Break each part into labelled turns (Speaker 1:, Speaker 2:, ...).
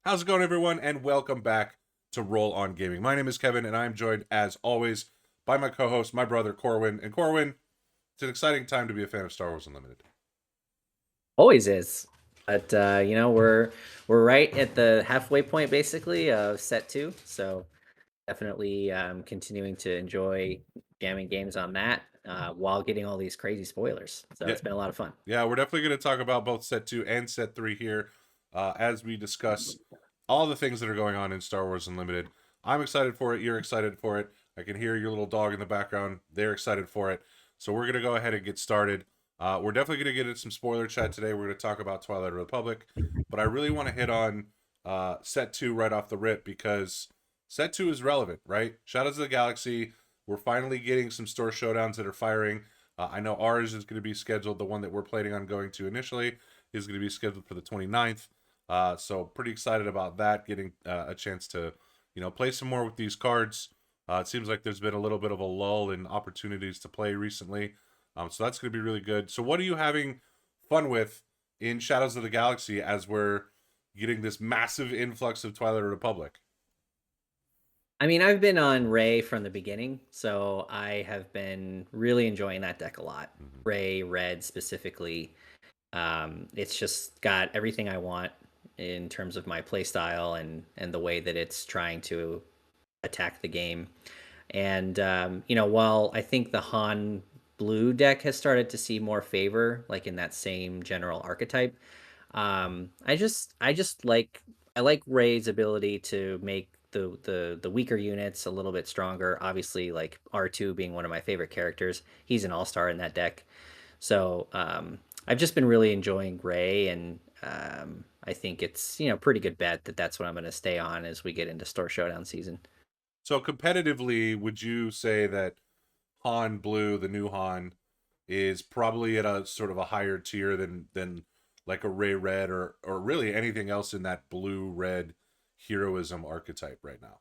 Speaker 1: How's it going, everyone? And welcome back to Roll On Gaming. My name is Kevin, and I'm joined, as always, by my co-host, my brother Corwin. And Corwin, it's an exciting time to be a fan of Star Wars Unlimited.
Speaker 2: Always is. But we're right at the halfway point basically of set two. So definitely continuing to enjoy jamming games on that while getting all these crazy spoilers. So
Speaker 1: Yeah,
Speaker 2: it's been a lot of fun.
Speaker 1: yeah, we're definitely going to talk about both Set Two and Set Three here as we discuss all the things that are going on in Star Wars Unlimited. I'm excited for it. You're excited for it. I can hear your little dog in the background. They're excited for it. So we're going to go ahead and get started. We're definitely going to get into some spoiler chat today. We're going to talk about Twilight Republic, but I really want to hit on Set Two right off the rip because Set Two is relevant, right? Shadows of the Galaxy. We're finally getting some store showdowns that are firing. I know ours is going to be scheduled. The one that we're planning on going to initially is going to be scheduled for the 29th. So pretty excited about that, getting a chance to, play some more with these cards. It seems like there's been a little bit of a lull in opportunities to play recently. So that's going to be really good. So what are you having fun with in Shadows of the Galaxy as we're getting this massive influx of Twilight Republic?
Speaker 2: I mean, I've been on Ray from the beginning, so I have been really enjoying that deck a lot.
Speaker 1: Mm-hmm.
Speaker 2: Ray Red specifically. It's just got everything I want in terms of my play style and the way that it's trying to attack the game. And while I think the Han blue deck has started to see more favor, like in that same general archetype, I like Ray's ability to make the weaker units a little bit stronger. Obviously, like R2 being one of my favorite characters, he's an all star in that deck. So I've just been really enjoying Ray, and I think it's pretty good bet that that's what I'm going to stay on as we get into Store Showdown season.
Speaker 1: So competitively, would you say that Han Blue, the new Han, is probably at a sort of a higher tier than like a Ray Red or really anything else in that blue red heroism archetype right now?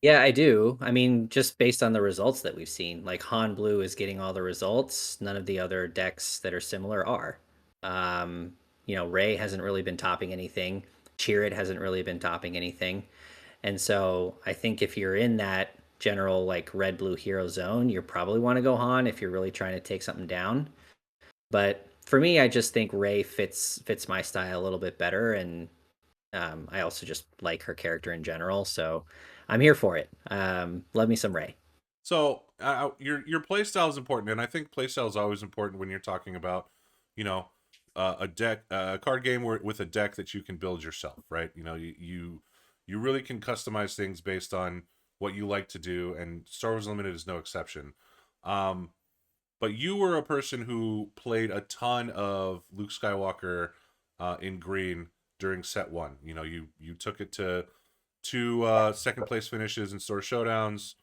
Speaker 2: Yeah, I do. I mean, just based on the results that we've seen, like Han Blue is getting all the results. None of the other decks that are similar are. Ray hasn't really been topping anything. Chirrut hasn't really been topping anything. And so I think if you're in that general like red blue hero zone, you probably want to go Han if you're really trying to take something down. But for me, I just think Ray fits my style a little bit better, and I also just like her character in general, so I'm here for it. Love me some Ray.
Speaker 1: So your play style is important, and I think play style is always important when you're talking about, you know, a deck, a card game with a deck that you can build yourself, right? You really can customize things based on what you like to do, and Star Wars Limited is no exception. Um, but you were a person who played a ton of Luke Skywalker in green during set one. You took it to two second place finishes in store showdowns.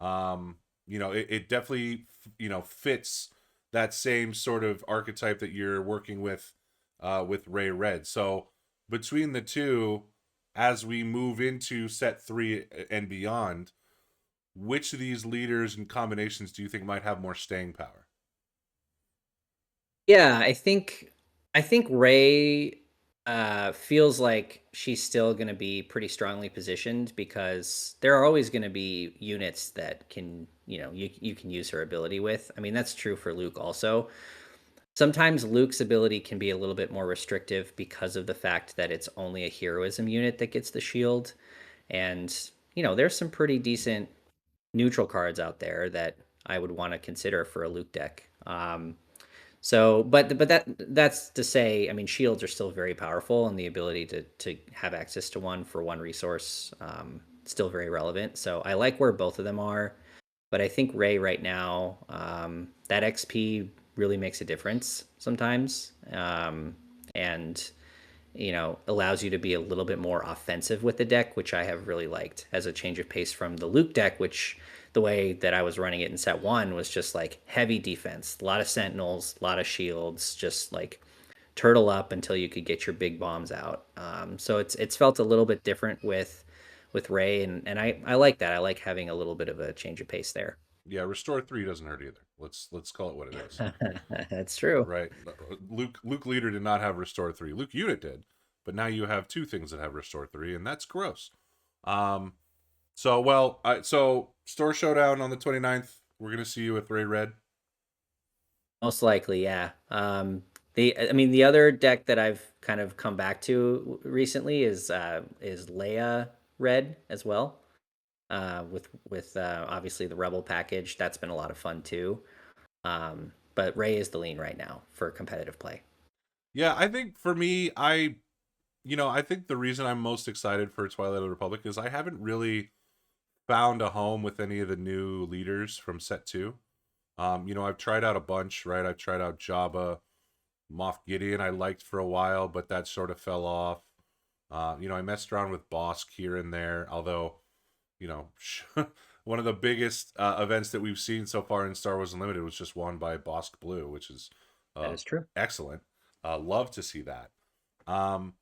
Speaker 1: It definitely fits that same sort of archetype that you're working with Ray Red. So between the two, as we move into set three and beyond, which of these leaders and combinations do you think might have more staying power?
Speaker 2: Yeah, I think Ray feels like she's still going to be pretty strongly positioned because there are always going to be units that can, you can use her ability with. I mean, that's true for Luke also. Sometimes Luke's ability can be a little bit more restrictive because of the fact that it's only a heroism unit that gets the shield. And, there's some pretty decent neutral cards out there that I would want to consider for a Luke deck. But that's to say, I mean, shields are still very powerful, and the ability to have access to one for one resource still very relevant. So I like where both of them are, but I think Ray right now, that XP really makes a difference sometimes, and allows you to be a little bit more offensive with the deck, which I have really liked as a change of pace from the Luke deck, which the way that I was running it in set one was just like heavy defense, a lot of sentinels, a lot of shields, just like turtle up until you could get your big bombs out. So it's felt a little bit different with Ray, and I like that. I like having a little bit of a change of pace there.
Speaker 1: Yeah, Restore 3 doesn't hurt either. Let's call it what it is.
Speaker 2: That's true.
Speaker 1: Right. Luke Leader did not have Restore 3. Luke Unit did, but now you have two things that have restore 3, and that's gross. Um, so well, so store showdown on the 29th. We're gonna see you with Ray Red.
Speaker 2: Most likely, yeah. I mean, the other deck that I've kind of come back to recently is Leia Red as well. With obviously the Rebel package, that's been a lot of fun too. But Ray is the lean right now for competitive play.
Speaker 1: Yeah, I think for me, I think the reason I'm most excited for Twilight of the Republic is I haven't really found a home with any of the new leaders from set 2. I've tried out a bunch, right? I've tried out Jabba, Moff Gideon I liked for a while, but that sort of fell off. I messed around with Bosk here and there, although, you know, one of the biggest events that we've seen so far in Star Wars Unlimited was just won by Bosk Blue, which is
Speaker 2: That
Speaker 1: uh,
Speaker 2: is true.
Speaker 1: excellent. Love to see that. Um,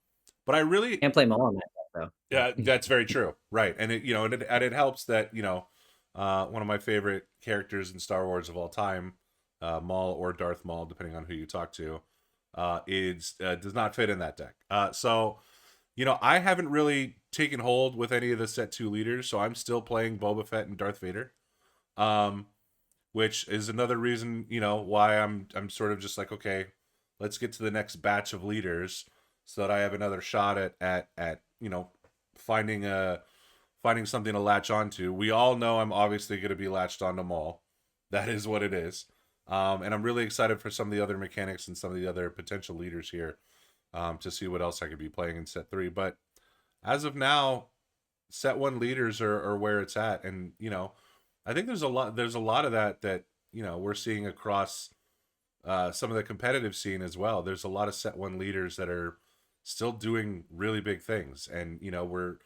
Speaker 1: but I really,
Speaker 2: Can't play Maul on that deck,
Speaker 1: yeah,
Speaker 2: though.
Speaker 1: that's very true, right? And it helps that one of my favorite characters in Star Wars of all time, Maul or Darth Maul, depending on who you talk to, is does not fit in that deck. So I haven't really taken hold with any of the set 2 leaders, so I'm still playing Boba Fett and Darth Vader. Um, which is another reason, why I'm sort of just like, okay, let's get to the next batch of leaders so that I have another shot at finding a finding something to latch onto. We all know I'm obviously going to be latched onto Maul. That is what it is. And I'm really excited for some of the other mechanics and some of the other potential leaders here, to see what else I could be playing in set 3. But as of now, set 1 leaders are where it's at, and I think there's a lot of that we're seeing across some of the competitive scene as well. There's a lot of set 1 leaders that are still doing really big things, and we're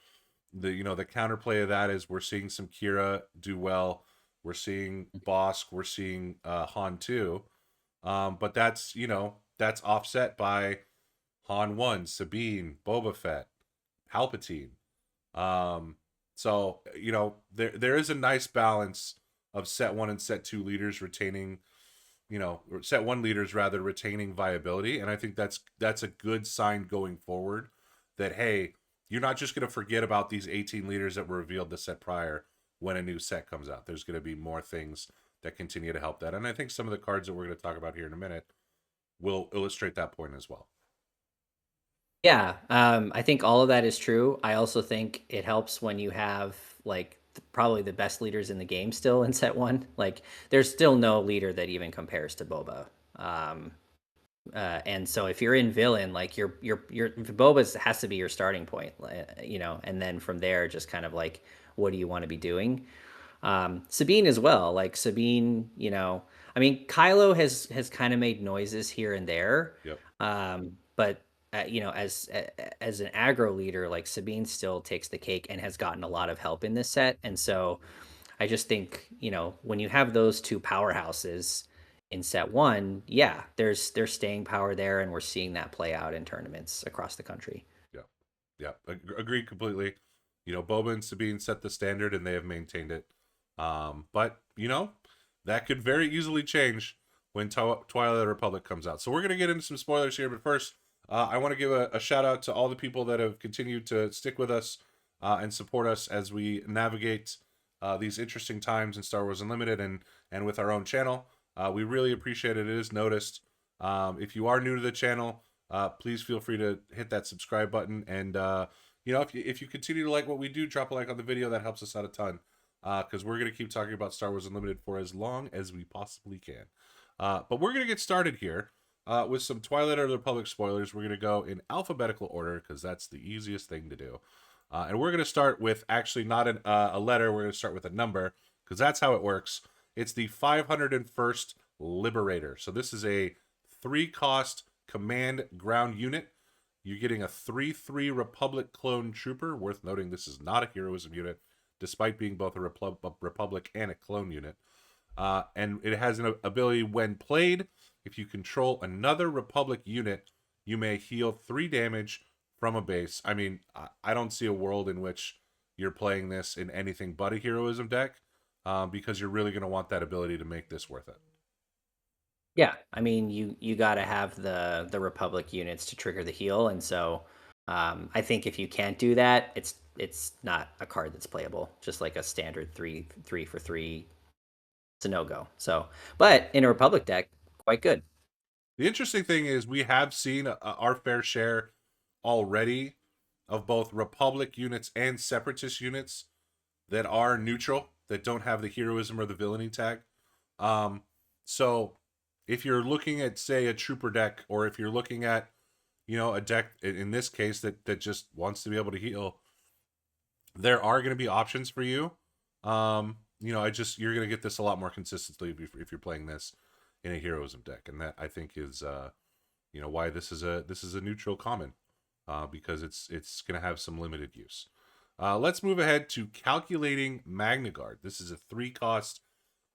Speaker 1: the counterplay of that is we're seeing some Kira do well. We're seeing Bosk. We're seeing Han too. But that's offset by Han 1, Sabine, Boba Fett, Palpatine. Um, so there is a nice balance of set 1 and set 2 leaders retaining, or set 1 leaders rather retaining viability, and I think that's a good sign going forward that, hey, you're not just going to forget about these 18 leaders that were revealed the set prior when a new set comes out. There's going to be more things that continue to help that, and I think some of the cards that we're going to talk about here in a minute will illustrate that point as well.
Speaker 2: Yeah, I think all of that is true. I also think it helps when you have like probably the best leaders in the game still in set one. Like, there's still no leader that even compares to Boba. Um, and so if you're in villain, like your Boba's has to be your starting point, and then from there, just kind of like, what do you want to be doing? Sabine as well. Like Sabine, I mean, Kylo has kind of made noises here and there,
Speaker 1: Yep.
Speaker 2: but as an aggro leader, like Sabine still takes the cake and has gotten a lot of help in this set. And so I just think when you have those two powerhouses in set one, yeah, there's staying power there, and we're seeing that play out in tournaments across the country.
Speaker 1: Yeah. Yeah. Agreed completely. Boba and Sabine set the standard and they have maintained it. But that could very easily change when Twilight of the Republic comes out. So we're gonna get into some spoilers here, but first, I want to give a shout out to all the people that have continued to stick with us and support us as we navigate these interesting times in Star Wars Unlimited and with our own channel. We really appreciate it. It is noticed. If you are new to the channel, please feel free to hit that subscribe button. And if you continue to like what we do, drop a like on the video. That helps us out a ton. Because we're going to keep talking about Star Wars Unlimited for as long as we possibly can. But we're going to get started here with some Twilight of the Republic spoilers. We're going to go in alphabetical order because that's the easiest thing to do. And we're going to start with actually not a letter. We're going to start with a number because that's how it works. It's the 501st Liberator. So this is a 3-cost command ground unit. You're getting a 3/3 Republic clone trooper. Worth noting, this is not a heroism unit, despite being both a Republic and a clone unit. And it has an ability when played, if you control another Republic unit, you may heal 3 damage from a base. I mean, I don't see a world in which you're playing this in anything but a heroism deck, because you're really going to want that ability to make this worth it.
Speaker 2: Yeah, I mean, you got to have the Republic units to trigger the heal, and so I think if you can't do that, it's not a card that's playable. Just like a standard three for three, it's a no go. So, but in a Republic deck, quite good.
Speaker 1: The interesting thing is we have seen our fair share already of both Republic units and Separatist units that are neutral, that don't have the heroism or the villainy tag. Um, so if you're looking at, say, a trooper deck, or if you're looking at, a deck in this case that just wants to be able to heal, there are going to be options for you. You're going to get this a lot more consistently if you're playing this in a heroism deck, and that I think is why this is a neutral common, because it's going to have some limited use. Let's move ahead to Calculating Magnagard. This is a 3-cost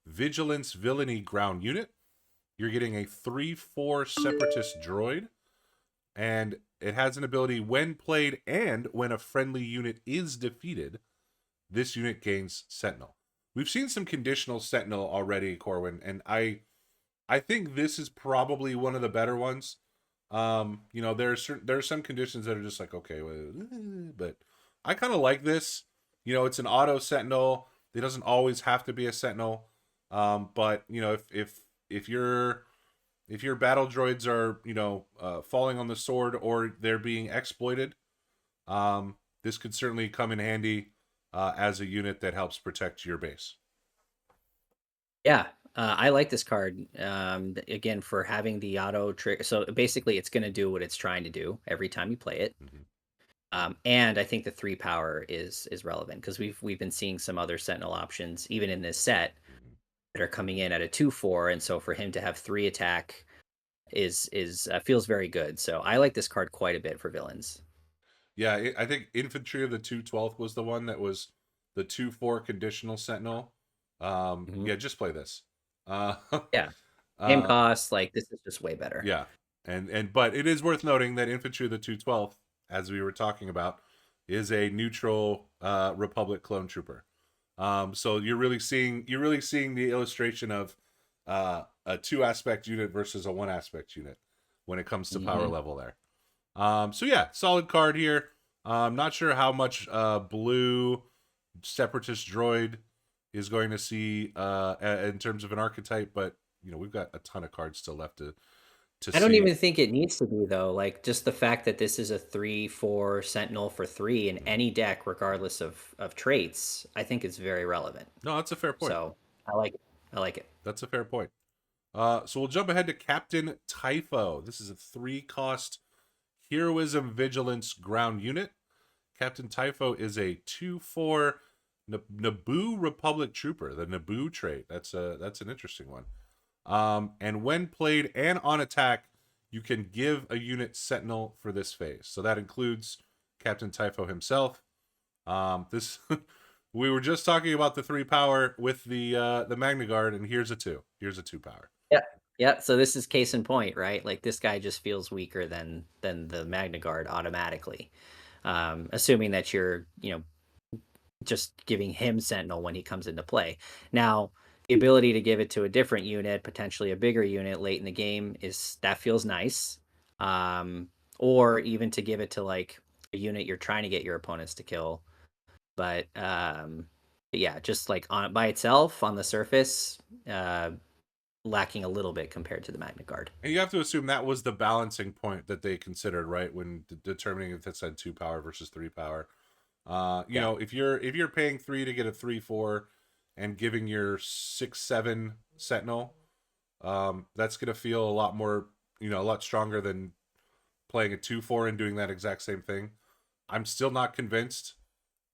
Speaker 1: Vigilance Villainy ground unit. You're getting a 3/4 Separatist droid, and it has an ability when played and when a friendly unit is defeated, this unit gains Sentinel. We've seen some conditional Sentinel already, Corwin, and I think this is probably one of the better ones. There are some conditions that are just like, okay, but I kind of like this. It's an auto Sentinel. It doesn't always have to be a Sentinel. But if your battle droids are falling on the sword, or they're being exploited, this could certainly come in handy as a unit that helps protect your base.
Speaker 2: Yeah, I like this card. Again, for having the auto trick. So basically, it's going to do what it's trying to do every time you play it.
Speaker 1: Mm-hmm.
Speaker 2: And I think the 3 power is relevant because we've been seeing some other Sentinel options even in this set
Speaker 1: Mm-hmm.
Speaker 2: that are coming in at a 2/4, and so for him to have 3 attack is feels very good. So I like this card quite a bit for villains.
Speaker 1: Yeah, I think Infantry of the 212th was the one that was the 2/4 conditional Sentinel.
Speaker 2: Mhm.
Speaker 1: Yeah, just play this. Uh,
Speaker 2: Yeah, game
Speaker 1: uh,
Speaker 2: cost, like this is just way better.
Speaker 1: yeah, but it is worth noting that Infantry of the 212th, as we were talking about, is a neutral Republic clone trooper. So you're really seeing the illustration of a 2-aspect unit versus a 1-aspect unit when it comes to power
Speaker 2: Hmm.
Speaker 1: level there. So yeah, solid card here. Not sure how much blue Separatist droid is going to see in terms of an archetype, but we've got a ton of cards still left to
Speaker 2: I don't
Speaker 1: see.
Speaker 2: even think it needs to be though. Like just the fact that this is a 3/4 Sentinel for 3 in
Speaker 1: Mhm.
Speaker 2: any deck, regardless of traits, I think it's very relevant.
Speaker 1: No, that's a fair point.
Speaker 2: So I like it. I like it.
Speaker 1: That's a fair point. So we'll jump ahead to Captain Typho. This is a 3-cost Heroism Vigilance ground unit. Captain Typho is a 2/4 Naboo Republic Trooper, the Naboo trait. That's an interesting one. And when played and on attack, you can give a unit Sentinel for this phase. So that includes Captain Typho himself. This we were just talking about the 3 power with the Magna Guard, and here's a 2. Here's a 2 power.
Speaker 2: Yeah. Yeah. So this is case in point, right? Like this guy just feels weaker than the Magna Guard automatically. Assuming that you're, just giving him Sentinel when he comes into play. Now, the ability to give it to a different unit, potentially a bigger unit late in the game, is that feels nice. Um, or even to give it to like a unit you're trying to get your opponents to kill. But yeah, just like on by itself on the surface, uh, lacking a little bit compared to the Magna Guard.
Speaker 1: And you have to assume that was the balancing point that they considered, right, when determining if it's had 2 power versus 3 power.
Speaker 2: Yeah.
Speaker 1: If you're paying 3 to get a 3/4 and giving your 6/7 Sentinel, that's gonna feel a lot more, a lot stronger than playing a 2/4 and doing that exact same thing. I'm still not convinced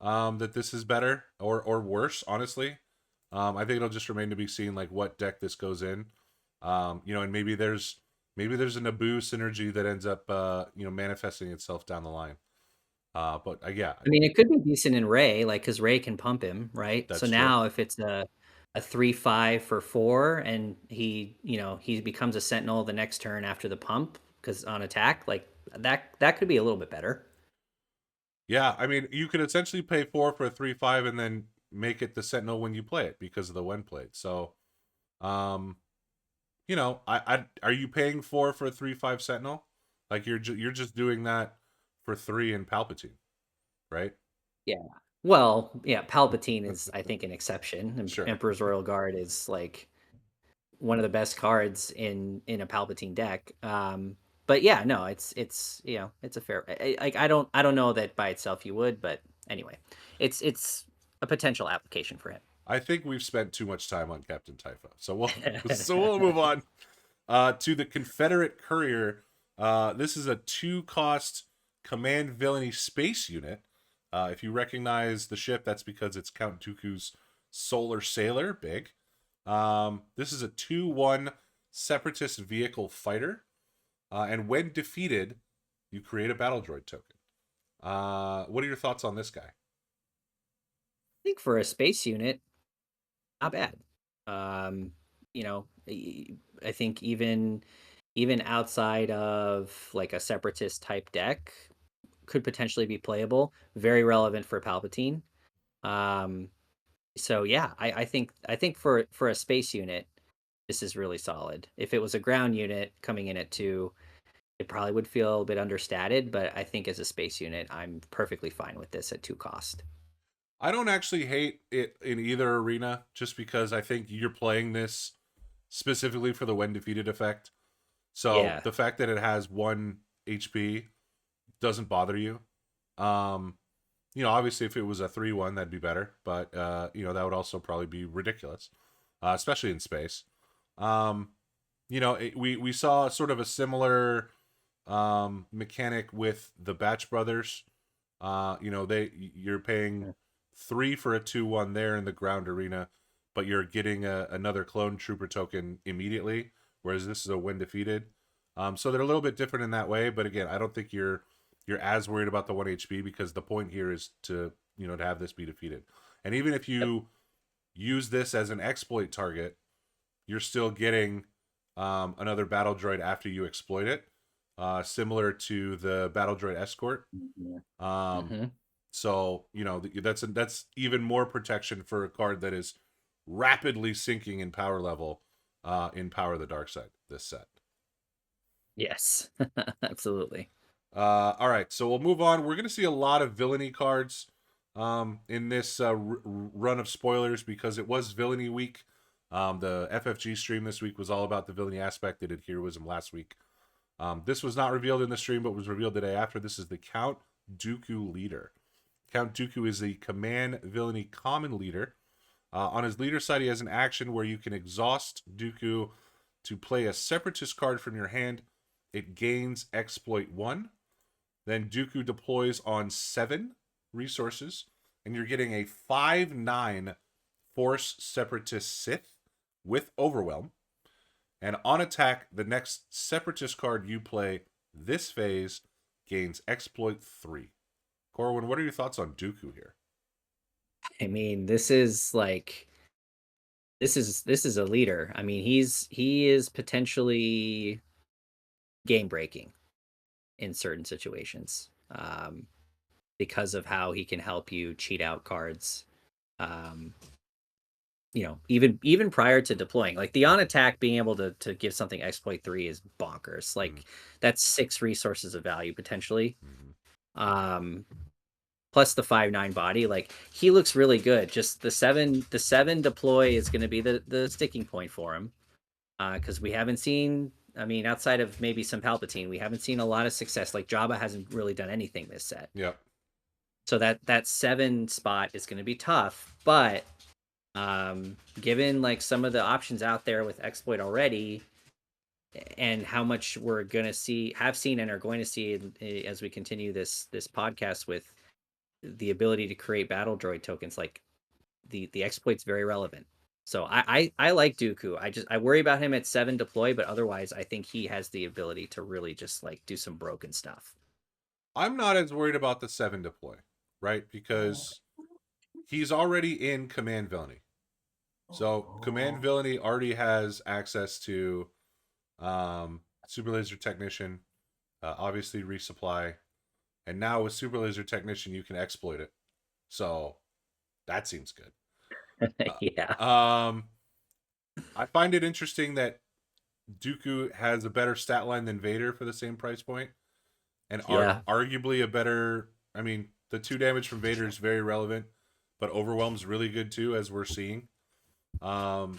Speaker 1: that this is better or worse, honestly. I think it'll just remain to be seen, like what deck this goes in. And maybe there's a Naboo synergy that ends up manifesting itself down the line. But yeah,
Speaker 2: I mean, it could be decent in Ray, like because Ray can pump him, right? So
Speaker 1: that's true.
Speaker 2: now if it's a 3/5 for 4, and he becomes a Sentinel the next turn after the pump because on attack, like that could be a little bit better.
Speaker 1: Yeah, I mean, you could essentially pay 4 for a 3/5 and then make it the Sentinel when you play it because of the when played. So, um, are you paying 4 for a 3/5 Sentinel? Like you're just doing that for 3 in Palpatine, right?
Speaker 2: Yeah. Well, yeah, Palpatine is, I think, an exception.
Speaker 1: Sure.
Speaker 2: Emperor's Royal Guard is like one of the best cards in a Palpatine deck. But yeah, no, it's it's a fair. Like I don't know that by itself you would, but anyway, it's a potential application for him.
Speaker 1: I think we've spent too much time on Captain Typho, so we'll move on to the Confederate Courier. This is a 2-cost command villainy space unit. If you recognize the ship, that's because it's Count Dooku's Solar Sailor. Big. This is a 2/1 separatist vehicle fighter, and when defeated, you create a battle droid token. What are your thoughts on this guy?
Speaker 2: I think for a space unit, not bad. Um, you know, I think even outside of like a separatist type deck could potentially be playable. Very relevant for Palpatine. Um, so yeah, I think for a space unit, this is really solid. If it was a ground unit coming in at 2, it probably would feel a bit understated, but I think as a space unit, I'm perfectly fine with this at 2 cost.
Speaker 1: I don't actually hate it in either arena, just because I think you're playing this specifically for the when defeated effect. So
Speaker 2: Yeah.
Speaker 1: the fact that it has 1 HP doesn't bother you. Um, obviously if it was a 3/1, that'd be better, but that would also probably be ridiculous, especially in space. Um, we saw sort of a similar mechanic with the Batch Brothers. You're paying 3 for a 2/1 there in the ground arena, but you're getting another clone trooper token immediately, whereas this is a when defeated. So they're a little bit different in that way, but again, I don't think you're as worried about the 1 HP, because the point here is to have this be defeated. And even if
Speaker 2: Yep.
Speaker 1: you use this as an exploit target, you're still getting another battle droid after you exploit it, similar to the battle droid escort. Um,
Speaker 2: Mm-hmm.
Speaker 1: so that's even more protection for a card that is rapidly sinking in power level in Power of the Dark Side. This set.
Speaker 2: Yes, absolutely.
Speaker 1: All right, so we'll move on. We're going to see a lot of villainy cards in this run of spoilers, because it was Villainy Week. The FFG stream this week was all about the villainy aspect. They did Heroism last week. This was not revealed in the stream, but was revealed the day after. This is the Count Dooku leader. Count Dooku is the command villainy common leader. On his leader side, he has an action where you can exhaust Dooku to play a separatist card from your hand. It gains exploit 1. Then Dooku deploys on 7 resources, and you're getting a 5/9 Force Separatist Sith with Overwhelm. And on attack, the next Separatist card you play this phase gains exploit 3. Corwin, what are your thoughts on Dooku here?
Speaker 2: I mean, this is a leader. I mean, he is potentially game breaking in certain situations, because of how he can help you cheat out cards. Um, even prior to deploying, like the on attack, being able to give something exploit 3 is bonkers.
Speaker 1: Mm-hmm.
Speaker 2: Like that's 6 resources of value potentially.
Speaker 1: Mm-hmm.
Speaker 2: Um, plus the 5/9 body, like he looks really good. Just the 7 deploy is going to be the sticking point for him, because we haven't seen, I mean, outside of maybe some Palpatine, we haven't seen a lot of success. Like Jabba hasn't really done anything this set,
Speaker 1: Yep.
Speaker 2: so that 7 spot is going to be tough. But given like some of the options out there with exploit already, and how much we're gonna have seen and are going to see as we continue this podcast with the ability to create battle droid tokens, like the exploit's very relevant. So I like Dooku. I worry about him at 7 deploy, but otherwise I think he has the ability to really just like do some broken stuff.
Speaker 1: I'm not as worried about the 7 deploy, right? Because he's already in Command Villainy. So Command Villainy already has access to Super Laser Technician, obviously resupply, and now with Super Laser Technician you can exploit it. So that seems good.
Speaker 2: Yeah.
Speaker 1: I find it interesting that Dooku has a better stat line than Vader for the same price point. and
Speaker 2: Yeah.
Speaker 1: arguably a better. I mean, the 2 damage from Vader is very relevant, but Overwhelm's really good too, as we're seeing. Um,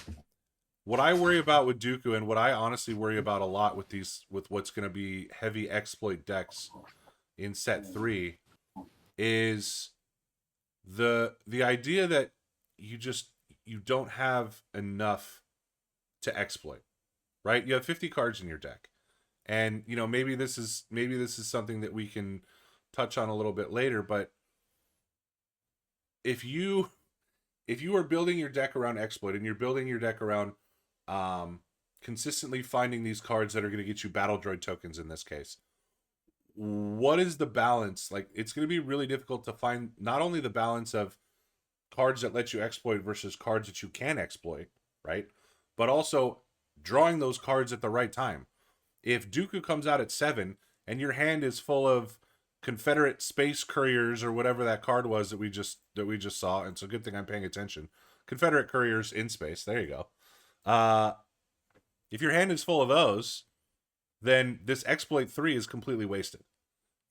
Speaker 1: what I worry about with Dooku, and what I honestly worry about a lot with with what's going to be heavy exploit decks in set 3, is the idea that you just you don't have enough to exploit, right? You have 50 cards in your deck. And maybe this is something that we can touch on a little bit later, but if you if you are building your deck around exploit, and you're building your deck around um consistently finding these cards that are going to get you battle droid tokens in this case, what is the balance? Like, it's going to be really difficult to find not only the balance of cards that let you exploit versus cards that you can exploit, right? But also drawing those cards at the right time. If Dooku comes out at 7 and your hand is full of Confederate space couriers or whatever that card was that we just saw, and it's a good thing I'm paying attention. Confederate couriers in space. There you go. Uh, if your hand is full of those, then this exploit 3 is completely wasted.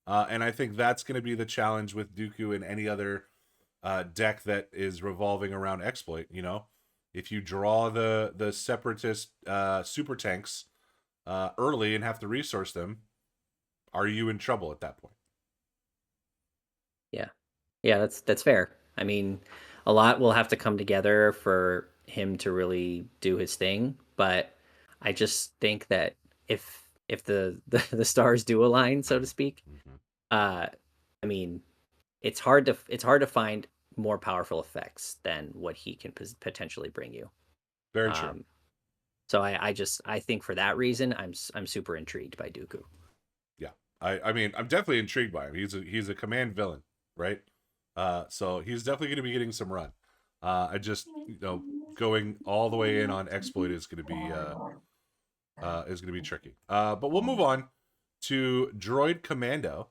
Speaker 1: And I think that's going to be the challenge with Dooku and any other deck that is revolving around exploit. If you draw the separatist super tanks early and have to resource them, are you in trouble at that point?
Speaker 2: Yeah. Yeah, that's fair. I mean, a lot will have to come together for him to really do his thing, but I just think that if the stars do align, so to speak,
Speaker 1: Mm-hmm.
Speaker 2: uh I mean, it's hard to find more powerful effects than what he can potentially bring you.
Speaker 1: Very true.
Speaker 2: Um so I think for that reason I'm super intrigued by Dooku.
Speaker 1: Yeah, I mean, I'm definitely intrigued by him. He's a command villain, right? So he's definitely going to be getting some run. I just going all the way in on exploit is going to be tricky. But we'll move on to Droid Commando.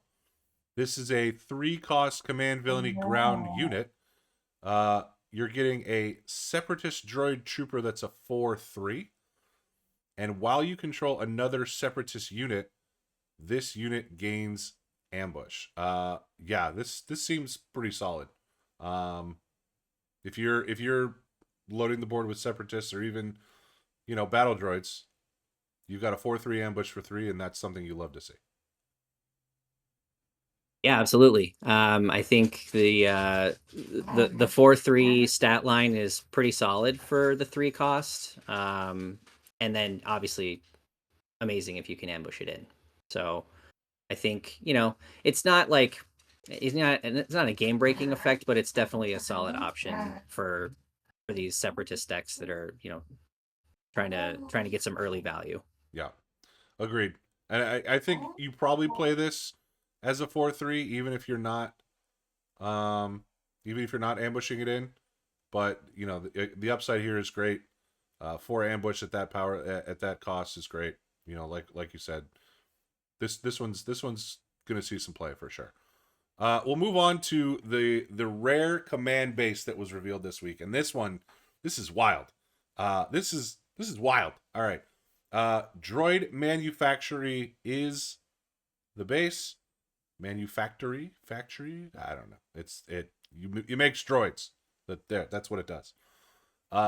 Speaker 1: This is a 3-cost command villainy ground unit. You're getting a separatist droid trooper that's a 4/3, and while you control another separatist unit, this unit gains ambush. Yeah, this seems pretty solid. Um, if you're loading the board with separatists, or even battle droids, you've got a 4/3 ambush for 3, and that's something you love to see.
Speaker 2: Yeah, absolutely. I think the 4/3 stat line is pretty solid for the 3 cost. And then obviously amazing if you can ambush it in. So I think, it's not like it's not a game breaking effect, but it's definitely a solid option for these separatist decks that are, trying to get some early value.
Speaker 1: Yeah, agreed. And I think you probably play this as a 4/3, um, even if you're not ambushing it in. But the upside here is great. 4 ambush at that power at that cost is great. Like you said, this one's gonna see some play for sure. We'll move on to the rare command base that was revealed this week, and this is wild. This is wild. All right. Droid Manufactory is the base. Factory. I don't know. You makes droids. That's what it does.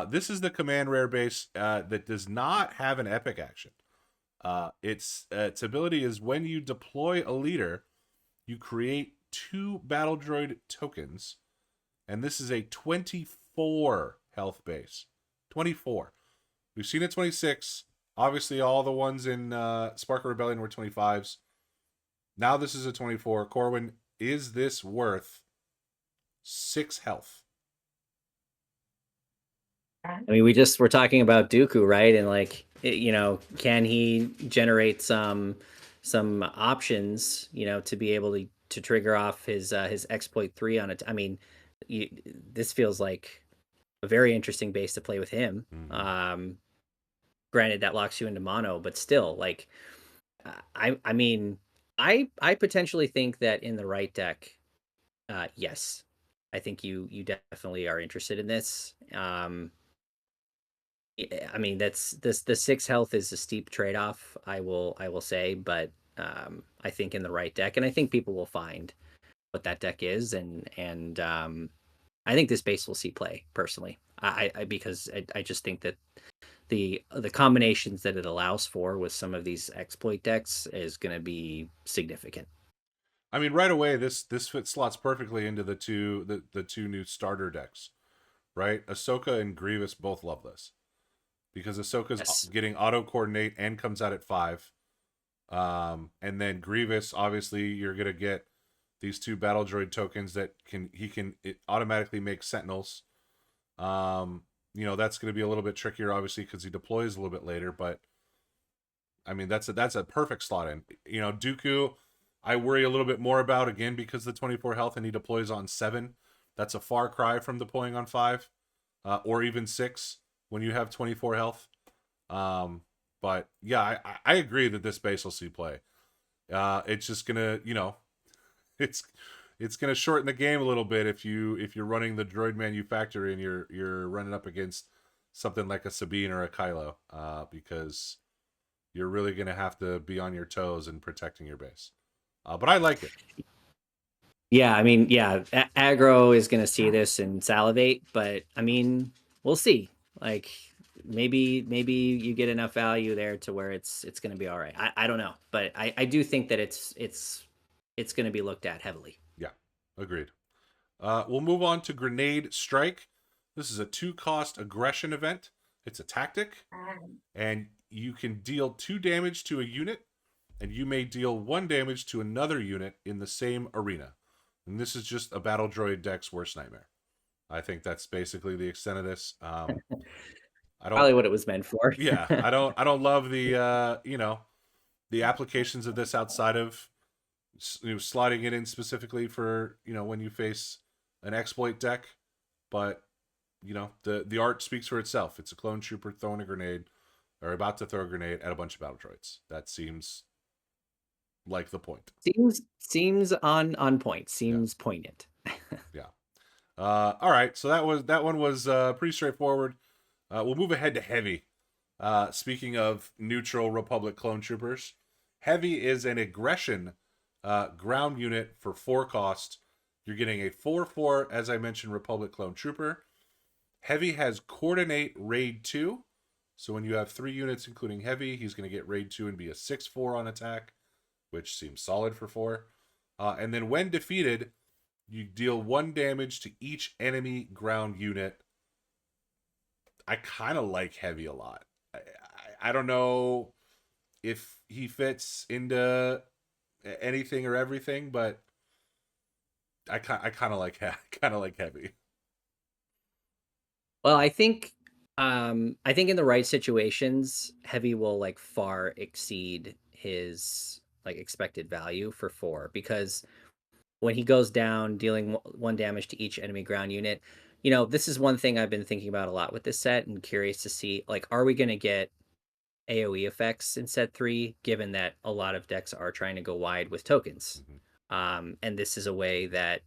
Speaker 1: This is the command rare base that does not have an epic action. Its ability is when you deploy a leader, you create 2 battle droid tokens, and this is a 24 health base. 24. We've seen it 26. Obviously, all the ones in Spark of Rebellion were 25s. Now this is a 24. Corwin, is this worth 6 health?
Speaker 2: I mean, we're talking about Dooku, right? And like, can he generate some options, to be able to trigger off his exploit 3 on it? I mean, you, this feels like a very interesting base to play with him.
Speaker 1: Mm-hmm.
Speaker 2: Granted, that locks you into mono, but still, like, I mean, I potentially think that in the right deck, yes, I think you definitely are interested in this. I mean, that's the 6 health is a steep trade off. I will say, but I think in the right deck, and I think people will find what that deck is, and I think this base will see play personally. Because I just think that the combinations that it allows for with some of these exploit decks is going to be significant.
Speaker 1: I mean, right away, this fit slots perfectly into the two new starter decks, right? Ahsoka and Grievous both love this because Ahsoka's
Speaker 2: Yes.
Speaker 1: getting auto coordinate and comes out at 5. And then Grievous, obviously, you're gonna get these two battle droid tokens that can it automatically make sentinels. That's gonna be a little bit trickier, obviously, because he deploys a little bit later. But I mean, that's a perfect slot in. Dooku, I worry a little bit more about again because the 24 health and he deploys on 7. That's a far cry from deploying on 5, or even 6 when you have 24 health. But yeah, I agree that this base will see play. It's just gonna, it's it's gonna shorten the game a little bit if you're running the droid manufacturer and you're running up against something like a Sabine or a Kylo, because you're really gonna have to be on your toes and protecting your base. But I like it.
Speaker 2: Yeah, I mean, yeah, aggro is going to see this and salivate, but I mean, we'll see. Like maybe you get enough value there to where it's going to be all right. I don't know, but I do think that it's going to be looked at heavily.
Speaker 1: Yeah, agreed. We'll move on to Grenade Strike. This is a 2-cost aggression event. It's a tactic, and you can deal 2 damage to a unit, and you may deal 1 damage to another unit in the same arena. And this is just a battle droid deck's worst nightmare. I think that's basically the extent of this. I don't.
Speaker 2: Probably what it was meant for.
Speaker 1: Yeah, I don't love the applications of this outside of slotting it in specifically for when you face an exploit deck. But the art speaks for itself. It's a clone trooper throwing a grenade or about to throw a grenade at a bunch of battle droids. That seems like the point.
Speaker 2: Seems on point.
Speaker 1: Yeah,
Speaker 2: Seems poignant.
Speaker 1: yeah. All right, so that one was pretty straightforward. We'll move ahead to heavy. Speaking of neutral Republic clone troopers, heavy is an aggression ground unit for 4 cost. You're getting a 4/4, as I mentioned, Republic clone trooper. Heavy has coordinate raid 2. So when you have 3 units, including heavy, he's going to get raid 2 and be a 6/4 on attack, which seems solid for 4. And then when defeated, you deal 1 damage to each enemy ground unit. I kind of like heavy a lot. I don't know if he fits into anything or everything, but I kind of like kind of like heavy.
Speaker 2: Well, I think in the right situations, heavy will like far exceed his like expected value for 4 because when he goes down dealing 1 damage to each enemy ground unit, this is one thing I've been thinking about a lot with this set and curious to see like are we going to get AoE effects in set 3 given that a lot of decks are trying to go wide with tokens.
Speaker 1: Mm-hmm.
Speaker 2: And this is a way that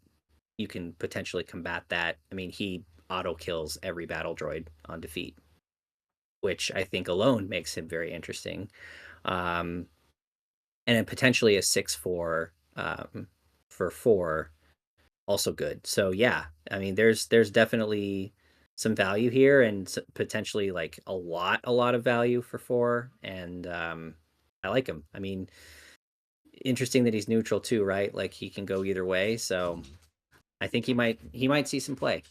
Speaker 2: you can potentially combat that. I mean, he auto kills every battle droid on defeat, which I think alone makes him very interesting. Um, and then potentially a 6/4 for 4, also good. So yeah, I mean, there's definitely some value here, and potentially like a lot of value for 4. And I like him. I mean, interesting that he's neutral too, right? Like he can go either way. So I think he might see some play.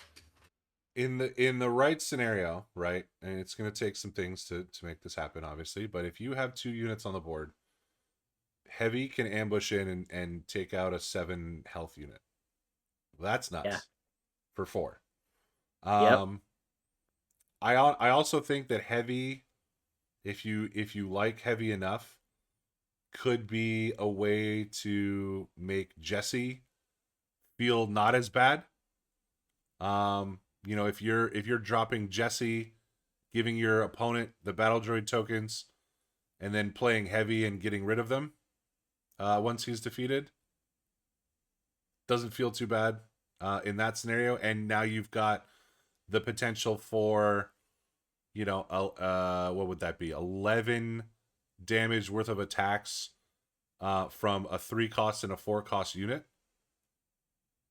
Speaker 1: In the right scenario, right? And it's going to take some things to make this happen, obviously. But if you have 2 units on the board, heavy can ambush in and take out a 7 health unit. That's
Speaker 2: Yeah.
Speaker 1: nuts for 4.
Speaker 2: Yep.
Speaker 1: Um, I also think that heavy, if you like heavy enough, could be a way to make Jesse feel not as bad. If you're dropping Jesse, giving your opponent the battle droid tokens, and then playing heavy and getting rid of them once he's defeated, doesn't feel too bad in that scenario. And now you've got the potential for, what would that be? 11 damage worth of attacks from a 3 cost and a 4 cost unit.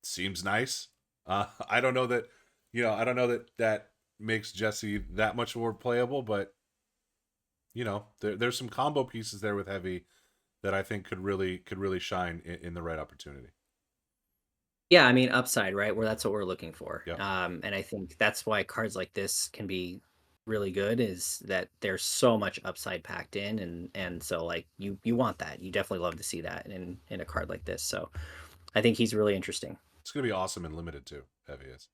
Speaker 1: Seems nice. I don't know that, I don't know that that makes Jesse that much more playable, but there's some combo pieces there with heavy that I think could really shine in the right opportunity.
Speaker 2: Yeah, I mean upside, right? Where that's what we're looking for.
Speaker 1: Yep.
Speaker 2: And I think that's why cards like this can be really good is that there's so much upside packed in and so like you want that. You definitely love to see that in a card like this. So I think he's really interesting.
Speaker 1: It's gonna be awesome and limited too. Heavy is.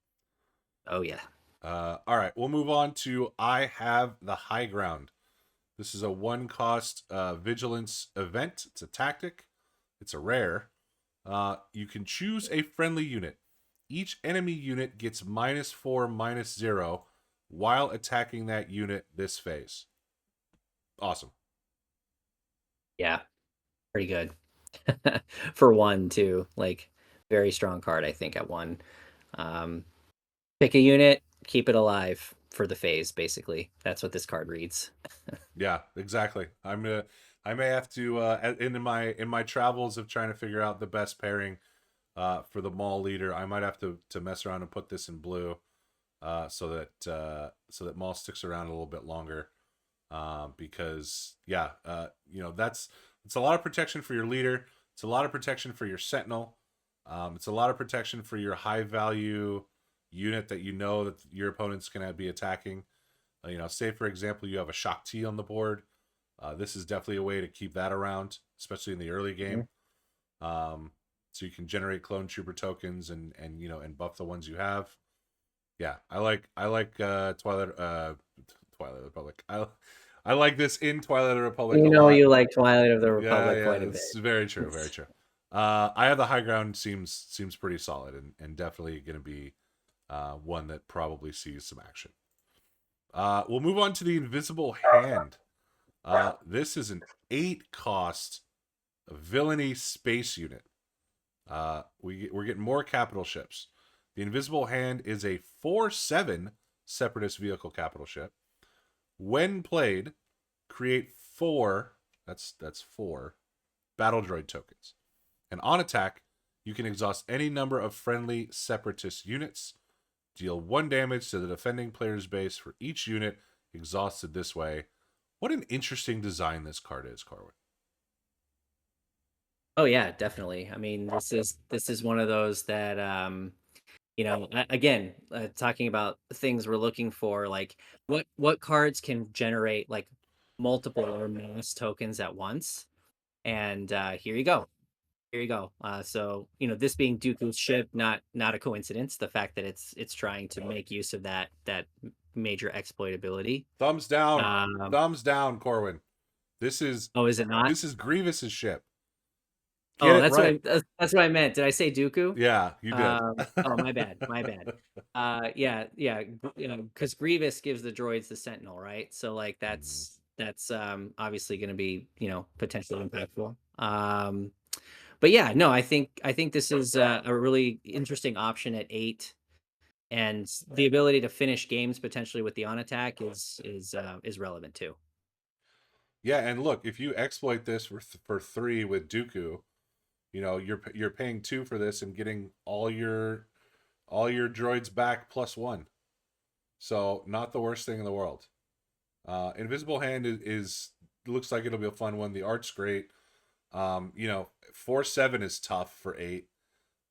Speaker 2: Oh yeah.
Speaker 1: All right, we'll move on to I Have the High Ground. This is a 1 cost vigilance event. It's a tactic. It's a rare. You can choose a friendly unit. Each enemy unit gets -4/-0 while attacking that unit this phase. Awesome.
Speaker 2: Yeah. Pretty good. For one too. Like very strong card, I think, at one. Um Pick a unit, keep it alive for the phase, basically. That's what this card reads.
Speaker 1: Yeah, exactly. I may have to in my travels of trying to figure out the best pairing for the mall leader. I might have to mess around and put this in blue so that mall sticks around a little bit longer. Because yeah, that's it's a lot of protection for your leader. It's a lot of protection for your sentinel. It's a lot of protection for your high value unit that that your opponent's gonna be attacking. Say for example you have a Shock T on the board. This is definitely a way to keep that around, especially in the early game.
Speaker 2: Mhm.
Speaker 1: So you can generate clone trooper tokens and buff the ones you have. Yeah, I like Twilight Republic. I like this in Twilight of the Republic a
Speaker 2: You know
Speaker 1: lot.
Speaker 2: you like Twilight of the
Speaker 1: Yeah,
Speaker 2: Republic
Speaker 1: yeah,
Speaker 2: quite a bit.
Speaker 1: it's very true, very true. I Have the High Ground seems pretty solid and definitely going to be one that probably sees some action. We'll move on to the Invisible Hand. This is an 8 cost Villainy space unit. We're getting more capital ships. The Invisible Hand is a 4/7 Separatist vehicle capital ship. When played, create four. That's four battle droid tokens. And on attack, you can exhaust any number of friendly Separatist units. Deal 1 damage to the defending player's base for each unit exhausted this way. What an interesting design this card is, Carwin.
Speaker 2: Oh yeah, definitely. I mean, this is one of those that again, talking about things we're looking for, like what cards can generate like multiple or mass tokens at once. And here you go. Here you go. So this being Dooku's ship, not a coincidence. The fact that it's trying to make use of that major exploitability.
Speaker 1: Thumbs down.
Speaker 2: Um,
Speaker 1: Thumbs down, Corwin. This is
Speaker 2: oh, is it not?
Speaker 1: this is Grievous's ship. Get
Speaker 2: Oh,
Speaker 1: it right.
Speaker 2: that's what I meant. Did I say Dooku?
Speaker 1: Yeah, you did.
Speaker 2: Oh, my bad, my bad. Yeah, yeah, because Grievous gives the droids the Sentinel, right? So like
Speaker 1: Mhm.
Speaker 2: that's obviously going to be potentially impactful. But yeah, no, I think this is a really interesting option at 8, and the ability to finish games potentially with the on attack is relevant too.
Speaker 1: Yeah, and look, if you exploit this for 3 with Dooku, you're paying 2 for this and getting all your droids back +1. So not the worst thing in the world. Invisible Hand is looks like it'll be a fun one. The art's great. 4/7 is tough for 8,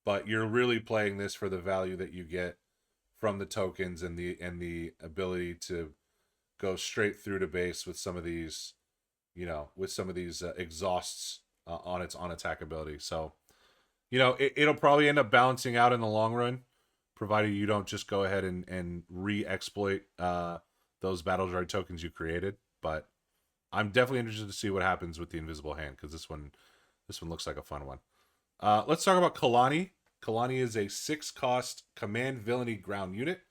Speaker 1: but you're really playing this for the value that you get from the tokens and the ability to go straight through to base with some of these, exhausts on its on attack ability. So it'll probably end up balancing out in the long run, provided you don't just go ahead and re-exploit those battle droid tokens you created. But I'm definitely interested to see what happens with the Invisible Hand because this one looks like a fun one. Let's talk about Kalani. Kalani is a 6 cost command villainy ground unit.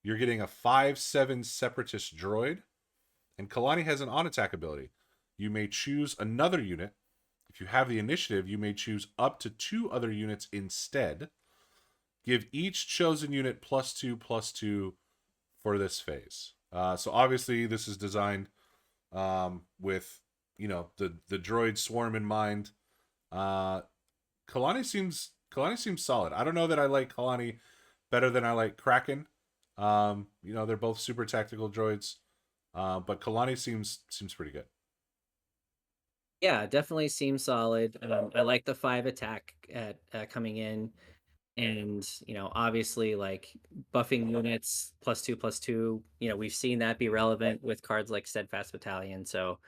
Speaker 1: You're getting a 5/7 separatist droid, and Kalani has an on attack ability. You may choose another unit. If you have the initiative, you may choose up to 2 other units instead. Give each chosen unit +2/+2 for this phase. So obviously, this is designed with the droid swarm in mind. Uh, Kalani seems solid. I don't know that I like Kalani better than I like Kraken. You know, they're both super tactical droids. But Kalani seems pretty good.
Speaker 2: Yeah, definitely seems solid. I like the 5 attack at coming in, and obviously, like, buffing units +2/+2. We've seen that be relevant with cards like Steadfast Battalion. So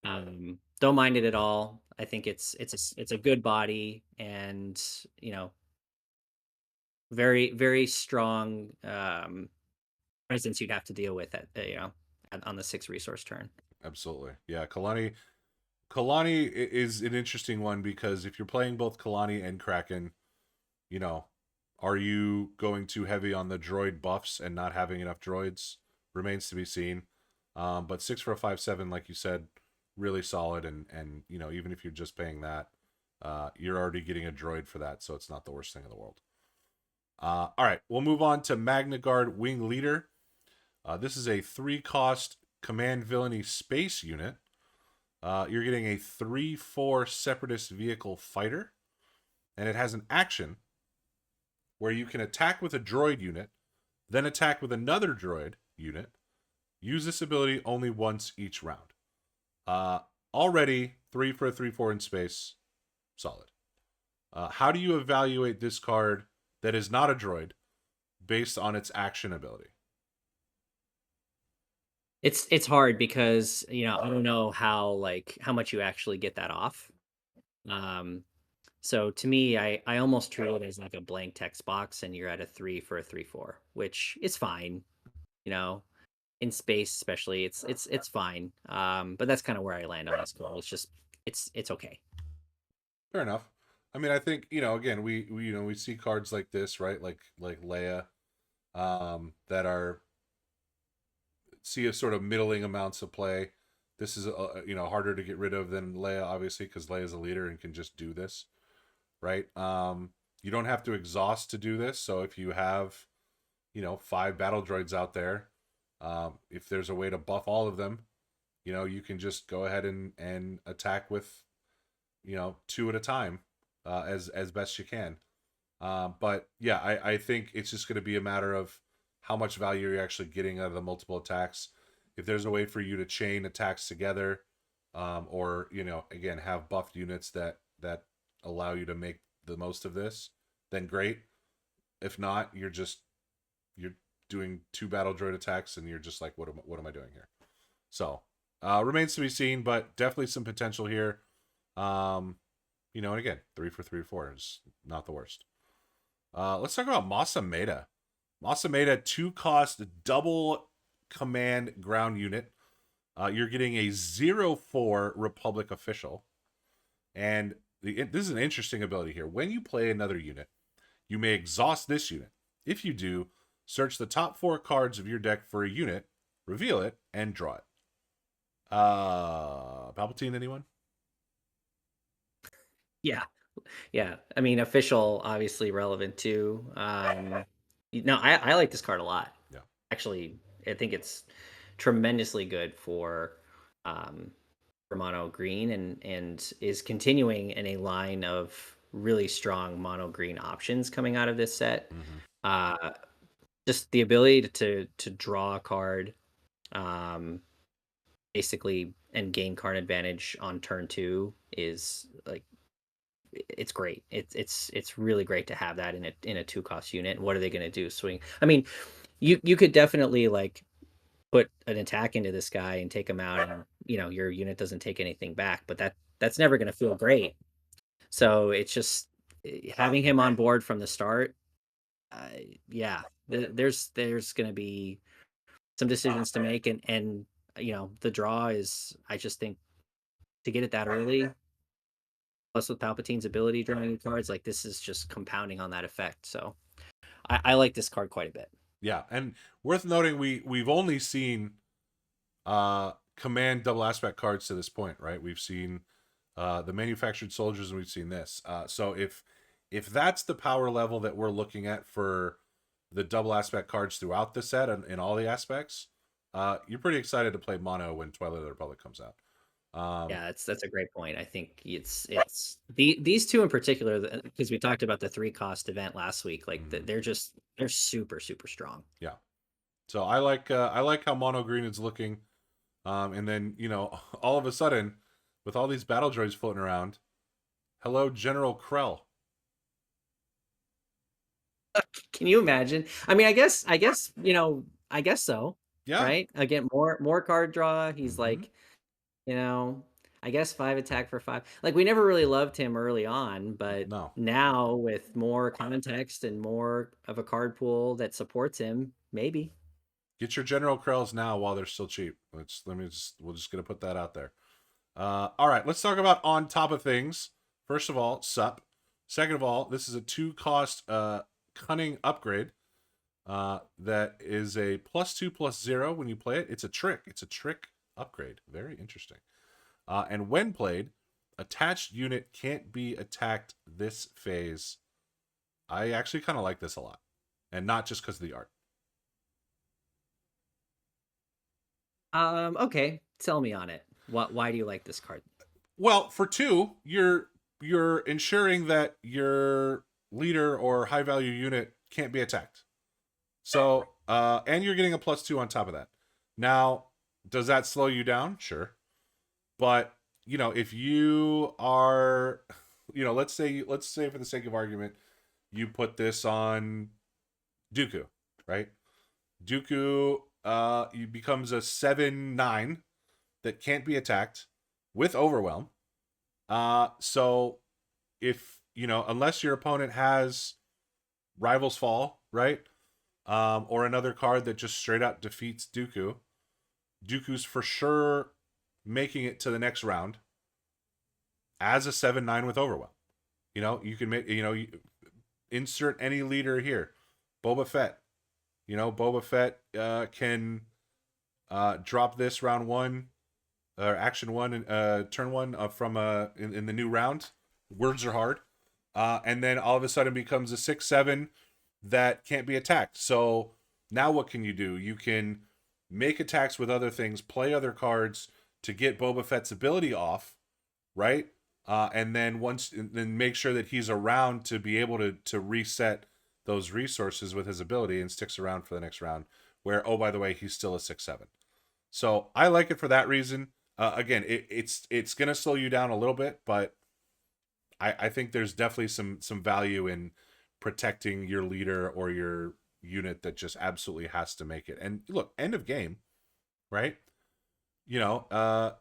Speaker 2: don't mind it at all. I think it's a good body, and very very strong presence you'd have to deal with on the 6 resource turn.
Speaker 1: Absolutely. Yeah, Kalani is an interesting one because if you're playing both Kalani and Kraken, you know, are you going too heavy on the droid buffs and not having enough droids? Remains to be seen. But 6 for a 5/7, like you said, really solid, and even if you're just paying that, you're already getting a droid for that, so it's not the worst thing in the world. All right, we'll move on to Magna Guard Wing Leader. This is a 3 cost command villainy space unit. You're getting a 3/4 separatist vehicle fighter, and it has an action where you can attack with a droid unit, then attack with another droid unit. Use this ability only once each round. Uh, Already 3 for a 3/4 in space, solid. How do you evaluate this card that is not a droid based on its action ability?
Speaker 2: It's hard because I don't know how much you actually get that off. Um, so to me, I almost treat it as like a blank text box, and you're at a 3 for a 3/4, which is fine. You know, in space especially, it's fine. But that's kind of where I land on this call. It's okay.
Speaker 1: Fair enough. I mean, I think again, we see cards like this, right? Like Leia, that are see a sort of middling amounts of play. This is harder to get rid of than Leia, obviously, because Leia's a leader and can just do this, right? You don't have to exhaust to do this. So if you have 5 battle droids out there, if there's a way to buff all of them, you can just go ahead and attack with 2 at a time, as best you can. But yeah, I think it's just going to be a matter of how much value you're actually getting out of the multiple attacks. If there's a way for you to chain attacks together, or again have buffed units that allow you to make the most of this, then great. If not, you're doing 2 battle droid attacks, and you're just like, what am I doing here? So remains to be seen, but definitely some potential here. Um, and again, 3 for 3/4 is not the worst. Let's talk about Masameda. Masameda 2 cost double command ground unit. You're getting a 0/4 Republic official, and this is an interesting ability here. When you play another unit, you may exhaust this unit. If you do, search the top 4 cards of your deck for a unit, reveal it, and draw it. Palpatine, anyone?
Speaker 2: Yeah, yeah. I mean, official obviously relevant too. No, I like this card a lot.
Speaker 1: Yeah.
Speaker 2: Actually, I think it's tremendously good um, for mono green, and is continuing in a line of really strong mono green options coming out of this set.
Speaker 1: Mm-hmm.
Speaker 2: Uh, just the ability to draw a card, um, basically, and gain card advantage on turn 2 is like it's great. It's really great to have that in a 2 cost unit. What are they going to do? Swing. I mean, you could definitely like put an attack into this guy and take him out, and your unit doesn't take anything back, but that's never going to feel great. So it's just having him on board from the start. uh, yeah, there's going to be some decisions to make, and the draw is, I just think, to get it that early, plus with Palpatine's ability drawing cards, like, this is just compounding on that effect. So I like this card quite a bit.
Speaker 1: Yeah, and worth noting, we've only seen command double aspect cards to this point, right? We've seen the manufactured soldiers, and we've seen this. So if that's the power level that we're looking at for the double aspect cards throughout the set and in all the aspects, you're pretty excited to play mono when Twilight of the Republic comes out. Um,
Speaker 2: Yeah, that's a great point. I think these two in particular, because we talked about the 3 cost event last week. Like
Speaker 1: mhm,
Speaker 2: they're super strong.
Speaker 1: yeah. So I like how mono green is looking. And then all of a sudden, with all these battle droids floating around, hello General Krell.
Speaker 2: Can you imagine? I mean, I guess so,
Speaker 1: Yeah.
Speaker 2: right? Again, more card draw. He's
Speaker 1: Mm-hmm.
Speaker 2: like, you know, I guess 5 attack for 5. Like we never really loved him early on, but
Speaker 1: No.
Speaker 2: now with more context and more of a card pool that supports him, maybe.
Speaker 1: Get your General Krells now while they're still cheap. We're just gonna put that out there. All right, let's talk about on top of things. First of all, sup. Second of all, this is a 2 cost cunning upgrade. That is a +2/+0 when you play it. It's a trick. It's a trick upgrade. Very interesting. And when played, attached unit can't be attacked this phase. I actually kind of like this a lot, and not just because of the art.
Speaker 2: Okay, tell me on it. Why do you like this card?
Speaker 1: Well, for 2, you're ensuring that your leader or high value unit can't be attacked. So, and you're getting a +2 on top of that. Now, does that slow you down? Sure, but if you are, let's say for the sake of argument, you put this on Dooku, right? Dooku he becomes a 7/9 that can't be attacked with overwhelm. So if unless your opponent has Rivals Fall, right? Or another card that just straight up defeats Dooku, Dooku's for sure making it to the next round as a 7/9 with overwhelm. You can make insert any leader here. Boba Fett. Boba Fett can drop this round 1 or action 1 and turn 1 from in the new round. Words are hard. And then all of a sudden becomes a 6/7 that can't be attacked. So now what can you do? You can make attacks with other things, play other cards to get Boba Fett's ability off, right? And then make sure that he's around to be able to reset those resources with his ability and sticks around for the next round. Where, oh, by the way, he's still a 6/7. So I like it for that reason. Again, it's gonna slow you down a little bit, but I think there's definitely some value in protecting your leader or your unit that just absolutely has to make it. And look, end of game, right? You know, uh,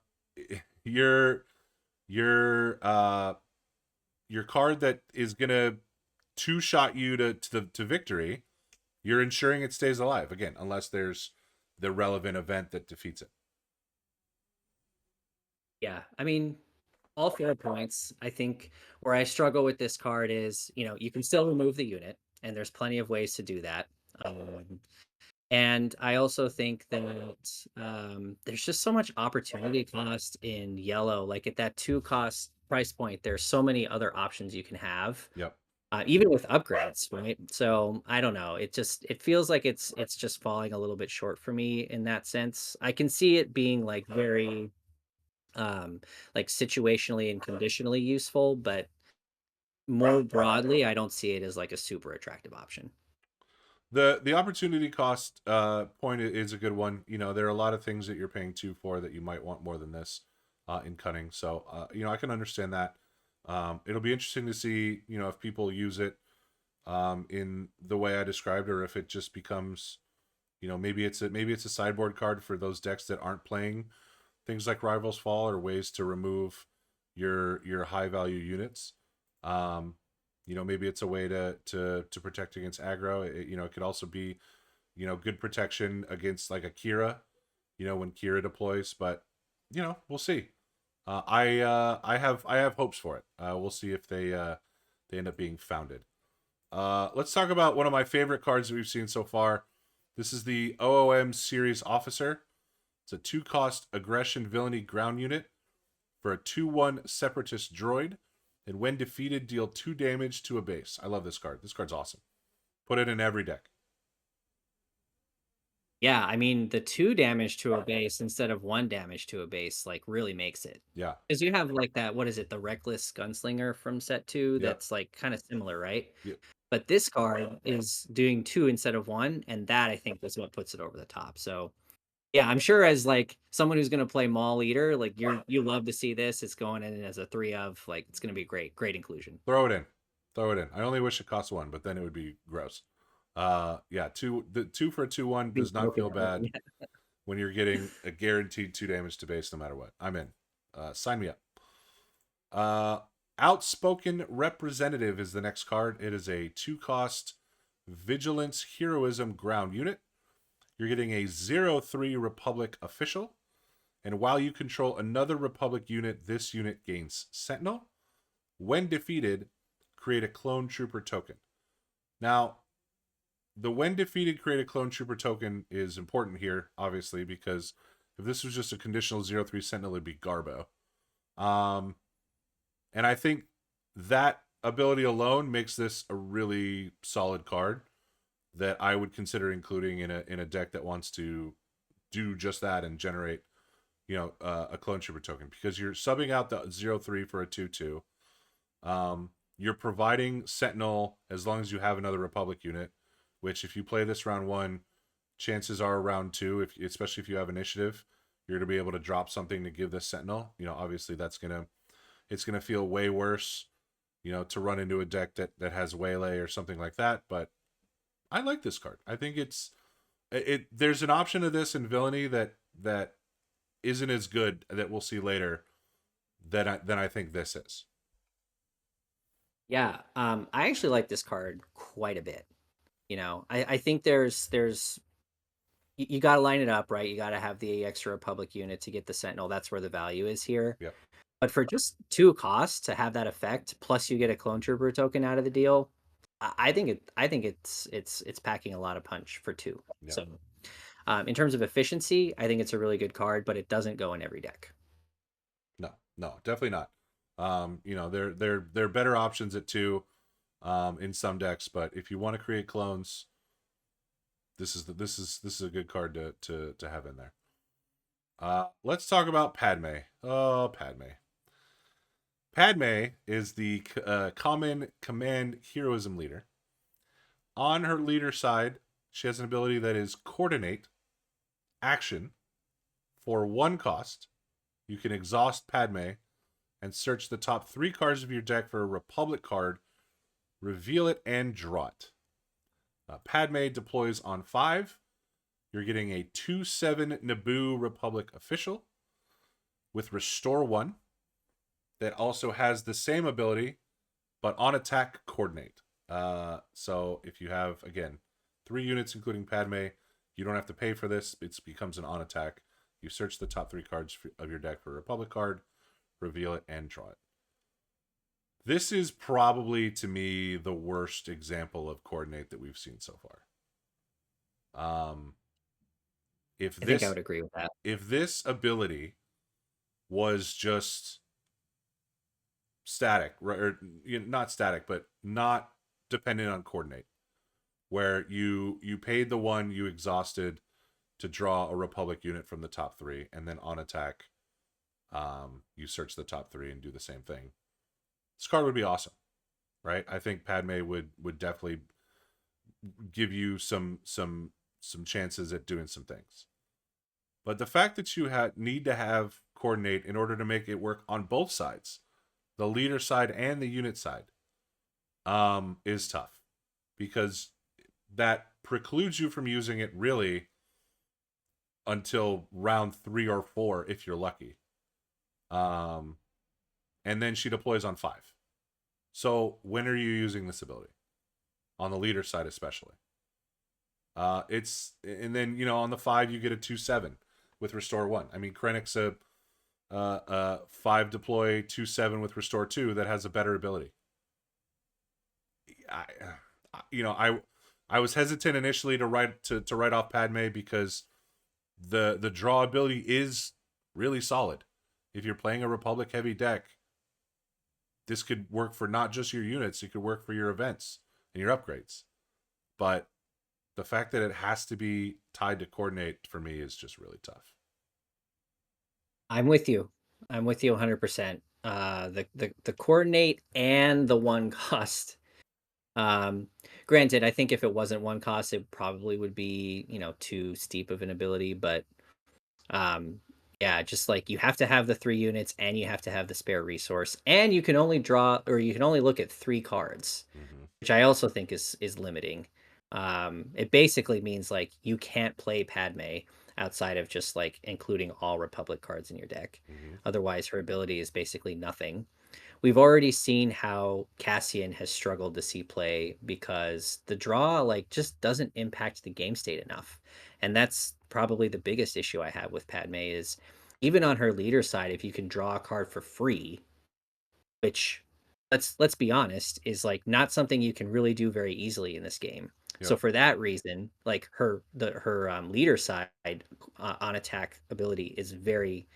Speaker 1: your your uh your card that is gonna 2-shot you to victory. You're ensuring it stays alive again, unless there's the relevant event that defeats it.
Speaker 2: Yeah, I mean, all fair points. I think where I struggle with this card is, you can still remove the unit, and there's plenty of ways to do that. And I also think that there's just so much opportunity cost in yellow. Like at that 2 cost price point, there's so many other options you can have,
Speaker 1: Yep.
Speaker 2: even with upgrades, right? So I don't know. It feels like it's just falling a little bit short for me in that sense. I can see it being like very like situationally and conditionally useful, but more broadly, I don't see it as like a super attractive option.
Speaker 1: The opportunity cost point is a good one. There are a lot of things that you're paying 2 for that you might want more than this in cunning. So I can understand that. It'll be interesting to see if people use it in the way I described, or if it just becomes maybe it's a sideboard card for those decks that aren't playing things like Rivals Fall, or ways to remove your high value units. Um, maybe it's a way to protect against aggro. It could also be good protection against like a Kira. When Kira deploys, but we'll see. I have hopes for it. We'll see if they end up being founded. Let's talk about one of my favorite cards that we've seen so far. This is the OOM Series Officer. It's a 2 cost aggression villainy ground unit for a 2/1 separatist droid. And when defeated, deal 2 damage to a base. I love this card. This card's awesome. Put it in every deck.
Speaker 2: Yeah, I mean, the 2 damage to a base instead of 1 damage to a base, like, really makes it.
Speaker 1: Yeah.
Speaker 2: Because you have, like, that what is it? The Reckless Gunslinger from set 2
Speaker 1: Yep.
Speaker 2: that's, like, kinda similar, right?
Speaker 1: Yep.
Speaker 2: But this card is doing 2 instead of 1, and that, I think, is what puts it over the top. So, yeah, I'm sure as, like, someone who's gonna play Maul Leader, like, you love to see this. It's going in as a 3 of, like, it's gonna be great, great inclusion.
Speaker 1: Throw it in. Throw it in. I only wish it cost 1, but then it would be gross. Yeah, the 2 for a 2/1
Speaker 2: Be
Speaker 1: does not
Speaker 2: broken
Speaker 1: feel
Speaker 2: that way,
Speaker 1: bad
Speaker 2: yeah.
Speaker 1: when you're getting a guaranteed 2 damage to base no matter what. I'm in. Sign me up. Uh, Outspoken Representative is the next card. It is a 2-cost Vigilance Heroism ground unit. You're getting a 0/3 Republic official. And while you control another Republic unit, this unit gains Sentinel. When defeated, create a clone trooper token. Now, the when defeated, create a clone trooper token is important here, obviously, because if this was just a conditional 0/3 Sentinel, it'd be Garbo. Um, and I think that ability alone makes this a really solid card that I would consider including in a deck that wants to do just that and generate, a clone trooper token, because you're subbing out the 0/3 for a 2/2. You're providing Sentinel as long as you have another Republic unit, which if you play this round 1, chances are round 2, especially if you have initiative, you're gonna be able to drop something to give this Sentinel. Obviously it's gonna feel way worse, to run into a deck that has Waylay or something like that. But I like this card. I think there's an option of this in Villainy that isn't as good, that we'll see later, than I think this is.
Speaker 2: Yeah, I actually like this card quite a bit. I think there's you got to line it up right. You got to have the extra Republic unit to get the Sentinel. That's where the value is here.
Speaker 1: Yep.
Speaker 2: But for just 2 costs to have that effect, plus you get a clone trooper token out of the deal, I think it's packing a lot of punch for 2.
Speaker 1: Yep.
Speaker 2: So, in terms of efficiency, I think it's a really good card, but it doesn't go in every deck.
Speaker 1: No, no, definitely not. There are better options at 2, in some decks, but if you want to create clones, this is a good card to have in there. Let's talk about Padme. Oh, Padme. Padme is the common command heroism leader. On her leader side, she has an ability that is coordinate action. For 1 cost, you can exhaust Padme and search the top 3 cards of your deck for a Republic card, reveal it, and draw it. Padme deploys on 5. You're getting a 2/7 Naboo Republic official with Restore 1 that also has the same ability, but on attack coordinate. So if you have, again, 3 units including Padme, you don't have to pay for this. It becomes an on attack. You search the top 3 cards of your deck for a Republic card, reveal it, and draw it. This is probably, to me, the worst example of coordinate that we've seen so far. If
Speaker 2: I think I
Speaker 1: this
Speaker 2: would agree with that.
Speaker 1: if this ability was just static, right, or not static, but not dependent on coordinate, where you paid the 1 you exhausted to draw a Republic unit from the top 3, and then on attack, you search the top 3 and do the same thing. This card would be awesome, right? I think Padme would definitely give you some chances at doing some things. But the fact that you need to have coordinate in order to make it work on both sides, the leader side and the unit side, is tough, because that precludes you from using it really until round 3 or 4 if you're lucky. And then she deploys on 5. So when are you using this ability? On the leader side especially. And then on the 5 you get a 2/7 with Restore 1. I mean, Krennic's a 5 deploy 2/7 with Restore 2 that has a better ability. I was hesitant initially to write off Padme, because the draw ability is really solid. If you're playing a Republic heavy deck, this could work for not just your units, it could work for your events and your upgrades. But The fact that it has to be tied to coordinate for me is just really tough.
Speaker 2: I'm with you. I'm with you 100%. The coordinate and the one cost. Um, Granted, I think if it wasn't one cost, it probably would be, too steep of an ability, but um yeah, just like you have to have the 3 units and you have to have the spare resource, and you can only draw, or you can only look at 3 cards,
Speaker 1: Hmm.
Speaker 2: which I also think is limiting. It basically means like you can't play Padme outside of just like including all Republic cards in your deck.
Speaker 1: Hmm.
Speaker 2: Otherwise, her ability is basically nothing. We've already seen how Cassian has struggled to see play because the draw like just doesn't impact the game state enough. And that's probably the biggest issue I have with Padme is even on her leader side, if you can draw a card for free, which let's be honest is like not something you can really do very easily in this game. So
Speaker 1: Yep.
Speaker 2: for that reason, like her leader side on attack ability is very,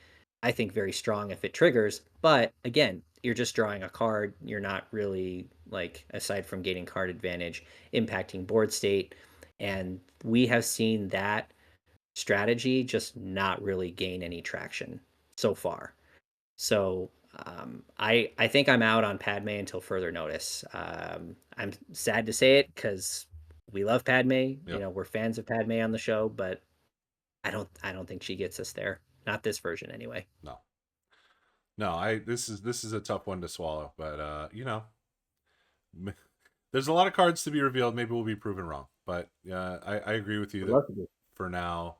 Speaker 2: I think, very strong if it triggers. But again, you're just drawing a card. You're not really like, aside from gaining card advantage, impacting board state. And we have seen that strategy just not really gain any traction so far. So I think I'm out on Padme until further notice. I'm sad to say it because we love Padme.
Speaker 1: Yep.
Speaker 2: We're fans of Padme on the show, but I don't think she gets us there. Not this version anyway.
Speaker 1: No. No, I this is a tough one to swallow, but there's a lot of cards to be revealed. Maybe we'll be proven wrong, but I agree with you
Speaker 2: Would
Speaker 1: that
Speaker 2: love to do.
Speaker 1: for now,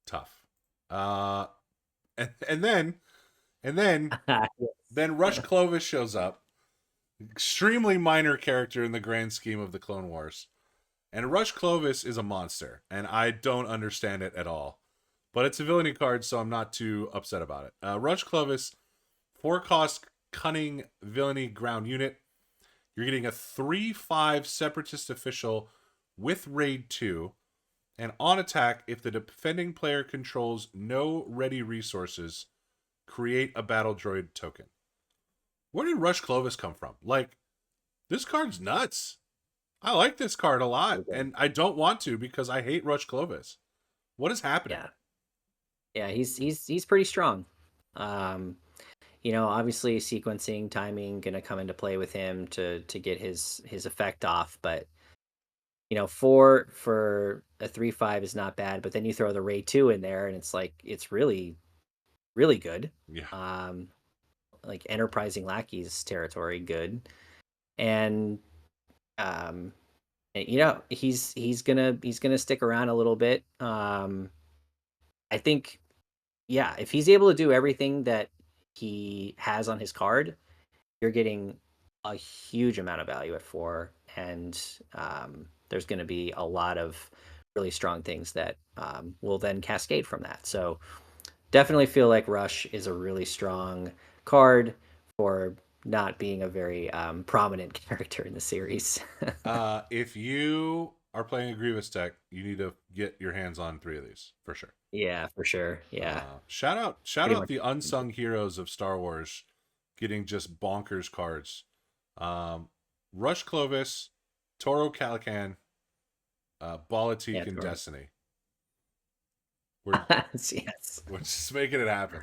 Speaker 1: tough. Uh, and then and then
Speaker 2: Yes.
Speaker 1: then Rush Clovis shows up, extremely minor character in the grand scheme of the Clone Wars, and Rush Clovis is a monster, and I don't understand it at all. But it's a villainy card, so I'm not too upset about it. Rush Clovis, 4 cost cunning villainy ground unit. You're getting a 3/5 separatist official with raid 2. And on attack, if the defending player controls no ready resources, create a battle droid token. Where did Rush Clovis come from? Like, this card's nuts. I like this card a lot,
Speaker 2: Okay.
Speaker 1: and I don't want to because I hate Rush Clovis. What is happening?
Speaker 2: Yeah. Yeah, he's pretty strong. Um, obviously sequencing, timing gonna come into play with him to get his effect off, but 4 for a 3/5 is not bad, but then you throw the Ray 2 in there and it's like it's really, really good.
Speaker 1: Yeah.
Speaker 2: Um, like enterprising lackeys territory, good. And um he's gonna stick around a little bit. I think, yeah, if he's able to do everything that he has on his card, you're getting a huge amount of value at 4, and there's going to be a lot of really strong things that will then cascade from that. So definitely feel like Rush is a really strong card for not being a very prominent character in the series.
Speaker 1: If you are playing a Grievous deck, you need to get your hands on 3 of these for sure.
Speaker 2: Yeah, for sure. Yeah,
Speaker 1: Shout
Speaker 2: pretty
Speaker 1: out
Speaker 2: much.
Speaker 1: the unsung heroes of Star Wars, getting just bonkers cards. Um, Rush Clovis, Toro Calican,
Speaker 2: Yeah,
Speaker 1: Balatik, and
Speaker 2: Tor.
Speaker 1: Destiny. We're
Speaker 2: Yes.
Speaker 1: we're just making it happen.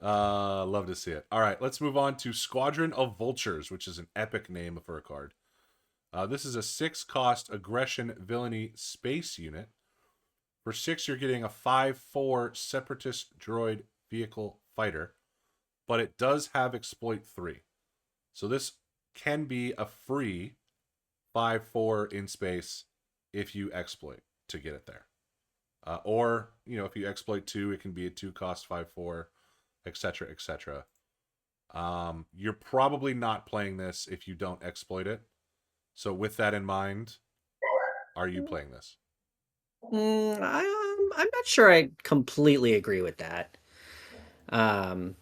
Speaker 1: Love to see it. All right, let's move on to Squadron of Vultures, which is an epic name for a card. This is a 6 cost aggression villainy space unit. For 6, you're getting a 5/4 separatist droid vehicle fighter, but it does have exploit 3. So this can be a free 5/4 in space if you exploit to get it there. Or, if you exploit 2, it can be a 2 cost 5/4, etc., etc. You're probably not playing this if you don't exploit it. So with that in mind, are you playing this?
Speaker 2: I'm not sure I completely agree with that. Um,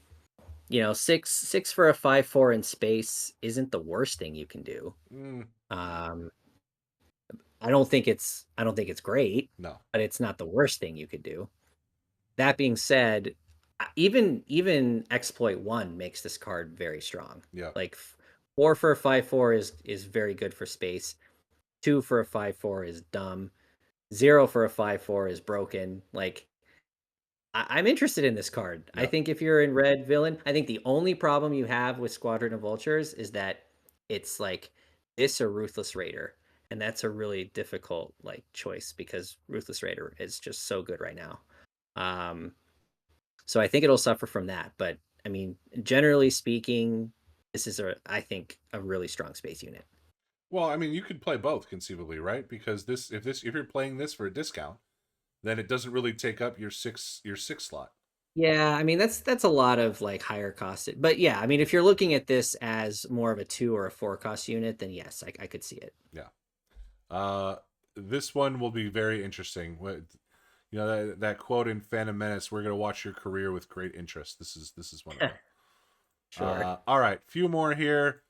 Speaker 2: 6 for a 5/4 in space isn't the worst thing you can do.
Speaker 1: Mm,
Speaker 2: Um, I don't think it's great,
Speaker 1: no.
Speaker 2: but it's not the worst thing you could do. That being said, even exploit 1 makes this card very strong.
Speaker 1: Yeah.
Speaker 2: Like 4 for a 5/4 is very good for space. 2 for a 5/4 is dumb. 0 for a 5/4 is broken. Like, I'm interested in this card. I
Speaker 1: Yeah.
Speaker 2: think if you're in red villain, I think the only problem you have with Squadron of Vultures is that it's like this or Ruthless Raider, and that's a really difficult like choice because Ruthless Raider is just so good right now. Um, so I think it'll suffer from that. But I mean, generally speaking, this is I think a really strong space unit.
Speaker 1: Well, I mean, you could play both conceivably, right? Because if you're playing this for a discount, then it doesn't really take up your six slot.
Speaker 2: Yeah, I mean that's a lot of like higher cost. But yeah, I mean if you're looking at this as more of a 2 or a 4 cost unit, then yes, I could see it.
Speaker 1: Yeah. Uh, this one will be very interesting. That quote in Phantom Menace, "We're gonna watch your career with great interest." This is one of them.
Speaker 2: Sure.
Speaker 1: All right, few more here.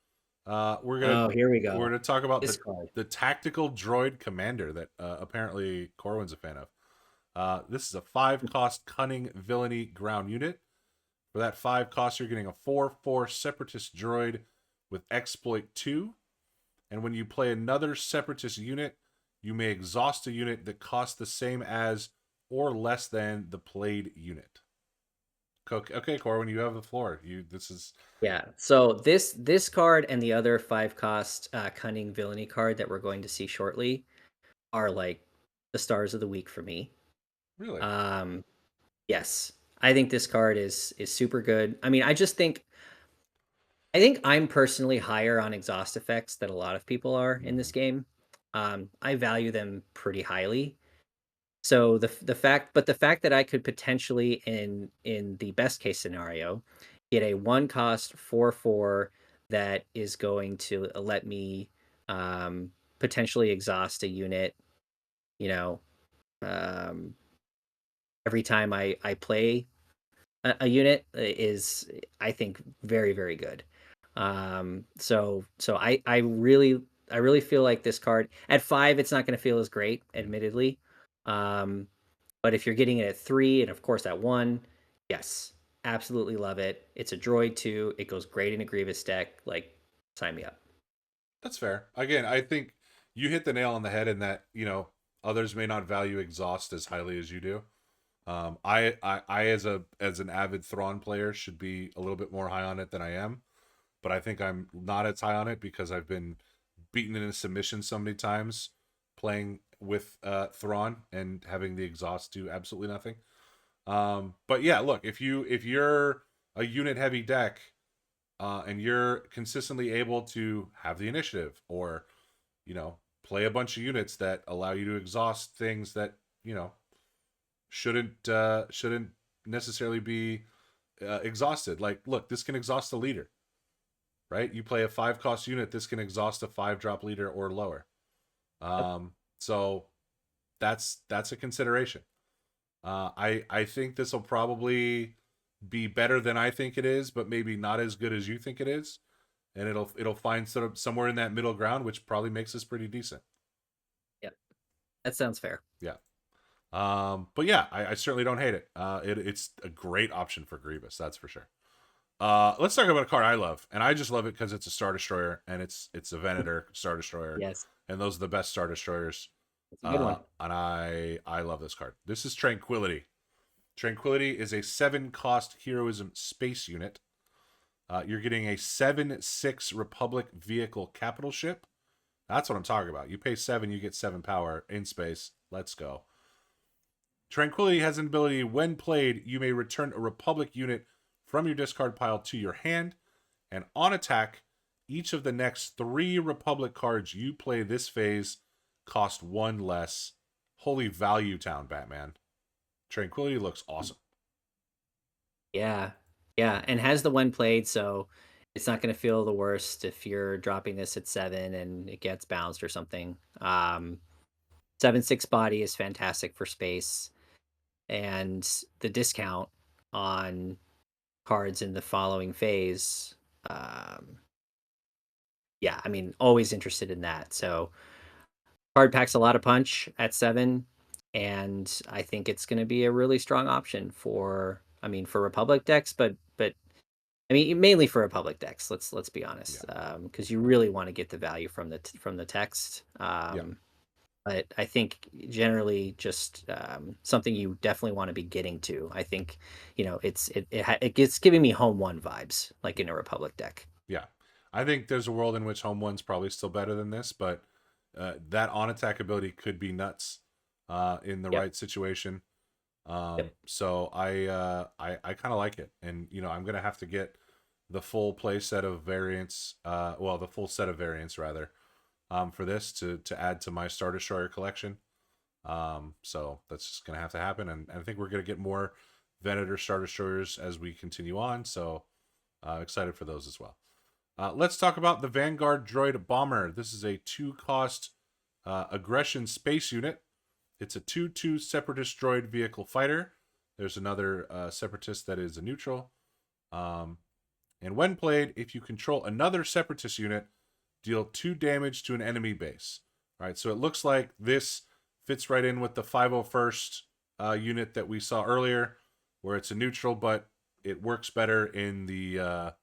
Speaker 1: We're gonna
Speaker 2: Oh, here we
Speaker 1: we're
Speaker 2: go.
Speaker 1: gonna talk about
Speaker 2: This
Speaker 1: the
Speaker 2: card.
Speaker 1: the tactical droid commander that apparently Corwin's a fan of. This is a 5 cost cunning villainy ground unit. For that 5 cost, you're getting a 4/4 separatist droid with exploit 2. And when you play another separatist unit, you may exhaust a unit that costs the same as or less than the played unit. Okay, Corwin, you have the floor. This is
Speaker 2: Yeah. So this card and the other 5 cost cunning villainy card that we're going to see shortly are like the stars of the week for me.
Speaker 1: really.
Speaker 2: Um yes. I think this card is super good. I mean, I think I'm personally higher on exhaust effects than a lot of people are in
Speaker 1: Mm-hmm.
Speaker 2: this game. I value them pretty highly. So the fact that I could potentially in the best case scenario get a 1 cost 4/4 that is going to let me potentially exhaust a unit, you know, um, every time I play a unit is I think very very good. So I really feel like this card at 5 it's not going to feel as great,
Speaker 1: Mm-hmm.
Speaker 2: admittedly. Um, but if you're getting it at 3 and of course at 1, yes, absolutely love it. It's a droid too. It goes great in a Grievous deck. Like, sign me up.
Speaker 1: That's fair. Again, I think you hit the nail on the head in that others may not value exhaust as highly as you do. I as an avid Thrawn player should be a little bit more high on it than I am, but I think I'm not as high on it because I've been beaten in a submission so many times playing with Thrawn and having the exhaust do absolutely nothing. But yeah, look, if you're a unit heavy deck and you're consistently able to have the initiative or play a bunch of units that allow you to exhaust things that shouldn't necessarily be exhausted. Like, look, this can exhaust a leader, right? You play a 5 cost unit, this can exhaust a 5 drop leader or lower.
Speaker 2: Yep.
Speaker 1: So that's a consideration. I think this will probably be better than I think it is, but maybe not as good as you think it is, and it'll find sort of somewhere in that middle ground, which probably makes this pretty decent.
Speaker 2: Yep. That sounds fair.
Speaker 1: Yeah. But yeah, I certainly don't hate it. It's a great option for Grievous, that's for sure. Let's talk about a card I love, and I just love it because it's a Star Destroyer and it's a Venator Star Destroyer,
Speaker 2: Yes.
Speaker 1: and those are the best Star Destroyers.
Speaker 2: It's a good one.
Speaker 1: And I love this card. This is Tranquility. Tranquility is a 7 cost heroism space unit. You're getting a 7/6 Republic vehicle capital ship. That's what I'm talking about. You pay 7, you get 7 power in space. Let's go. Tranquility has an ability when played, you may return a Republic unit from your discard pile to your hand, and on attack, each of the next 3 Republic cards you play this phase cost 1 less. Holy value town, Batman. Tranquility looks awesome.
Speaker 2: Yeah. Yeah, and has the when played, so it's not gonna feel the worst if you're dropping this at 7 and it gets bounced or something. 7/6 body is fantastic for space, and the discount on cards in the following phase, um, yeah, I mean, always interested in that. So, card packs a lot of punch at 7, and I think it's gonna be a really strong option for I mean, for Republic decks, but I mean, mainly for Republic decks. Let's be
Speaker 1: Yeah,
Speaker 2: honest, because you really want to get the value from the text.
Speaker 1: yeah,
Speaker 2: But I think generally just something you definitely want to be getting to. I think it gets giving me home one vibes like in a Republic deck.
Speaker 1: yeah. I think there's a world in which home one's probably still better than this, but that on attack ability could be nuts in the
Speaker 2: Yep.
Speaker 1: right situation.
Speaker 2: Yep.
Speaker 1: So I kind of like it, and I'm gonna have to get the full play set of variants. Well, the full set of variants rather. For this to add to my Star Destroyer collection. So that's just gonna have to happen, and I think we're gonna get more Venator Star Destroyers as we continue on. So excited for those as well. Let's talk about the Vanguard Droid Bomber. This is a 2-cost aggression space unit. It's a 2/2 Separatist droid vehicle fighter. There's another Separatist that is a neutral. Um, and when played, if you control another Separatist unit, deal 2 damage to an enemy base. All right, so it looks like this fits right in with the 501st unit that we saw earlier, where it's a neutral, but it works better in the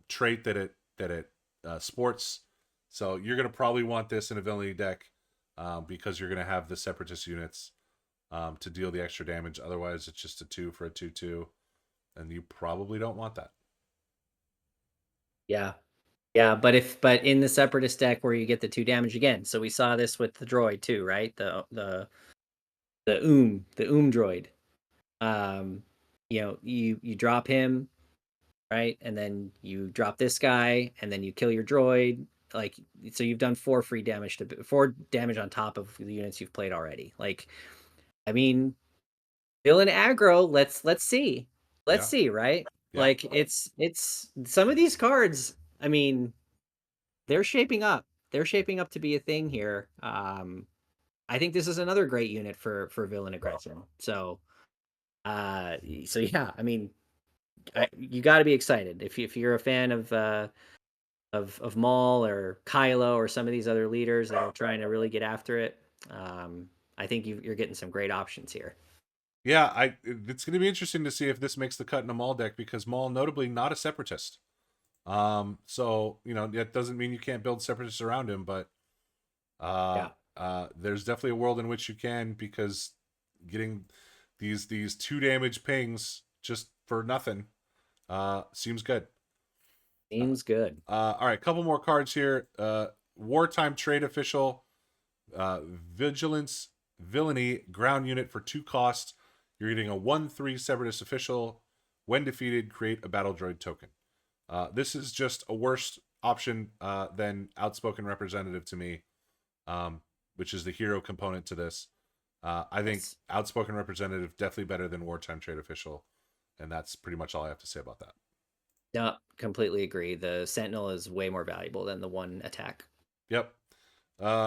Speaker 1: trait that it sports. So you're gonna probably want this in a villainy deck because you're gonna have the separatist units to deal the extra damage. Otherwise, it's just a 2 for a 2/2, and you probably don't want that.
Speaker 2: Yeah. Yeah, but in the Separatist deck where you get the 2 damage again. So we saw this with the droid too, right? The droid. You drop him, right? And then you drop this guy, and then you kill your droid. Like, so you've done 4 damage on top of the units you've played already. Like, I mean, villain aggro. Let's see,
Speaker 1: Yeah,
Speaker 2: right?
Speaker 1: yeah,
Speaker 2: Like, it's some of these cards. I mean, they're shaping up. They're shaping up to be a thing here. I think this is another great unit for villain aggression. So yeah, I mean, you got to be excited if you're a fan of Maul or Kylo or some of these other leaders that are trying to really get after it. I think you're getting some great options here.
Speaker 1: yeah. It's gonna be interesting to see if this makes the cut in a Maul deck because Maul, notably, not a separatist. So that doesn't mean you can't build separatists around him, but uh,
Speaker 2: Yeah,
Speaker 1: there's definitely a world in which you can because getting these 2 damage pings just for nothing seems good. Uh,
Speaker 2: seems good.
Speaker 1: all right, couple more cards here. Wartime trade official, vigilance, villainy, ground unit for 2 costs. You're getting a 1/3 separatist official. When defeated, create a battle droid token. This is just a worse option than outspoken representative to me, which is the hero component to this. I think
Speaker 2: Yes.
Speaker 1: outspoken representative definitely better than wartime trade official, and that's pretty much all I have to say about that.
Speaker 2: No, completely agree. The Sentinel is way more valuable than the one attack.
Speaker 1: Yep.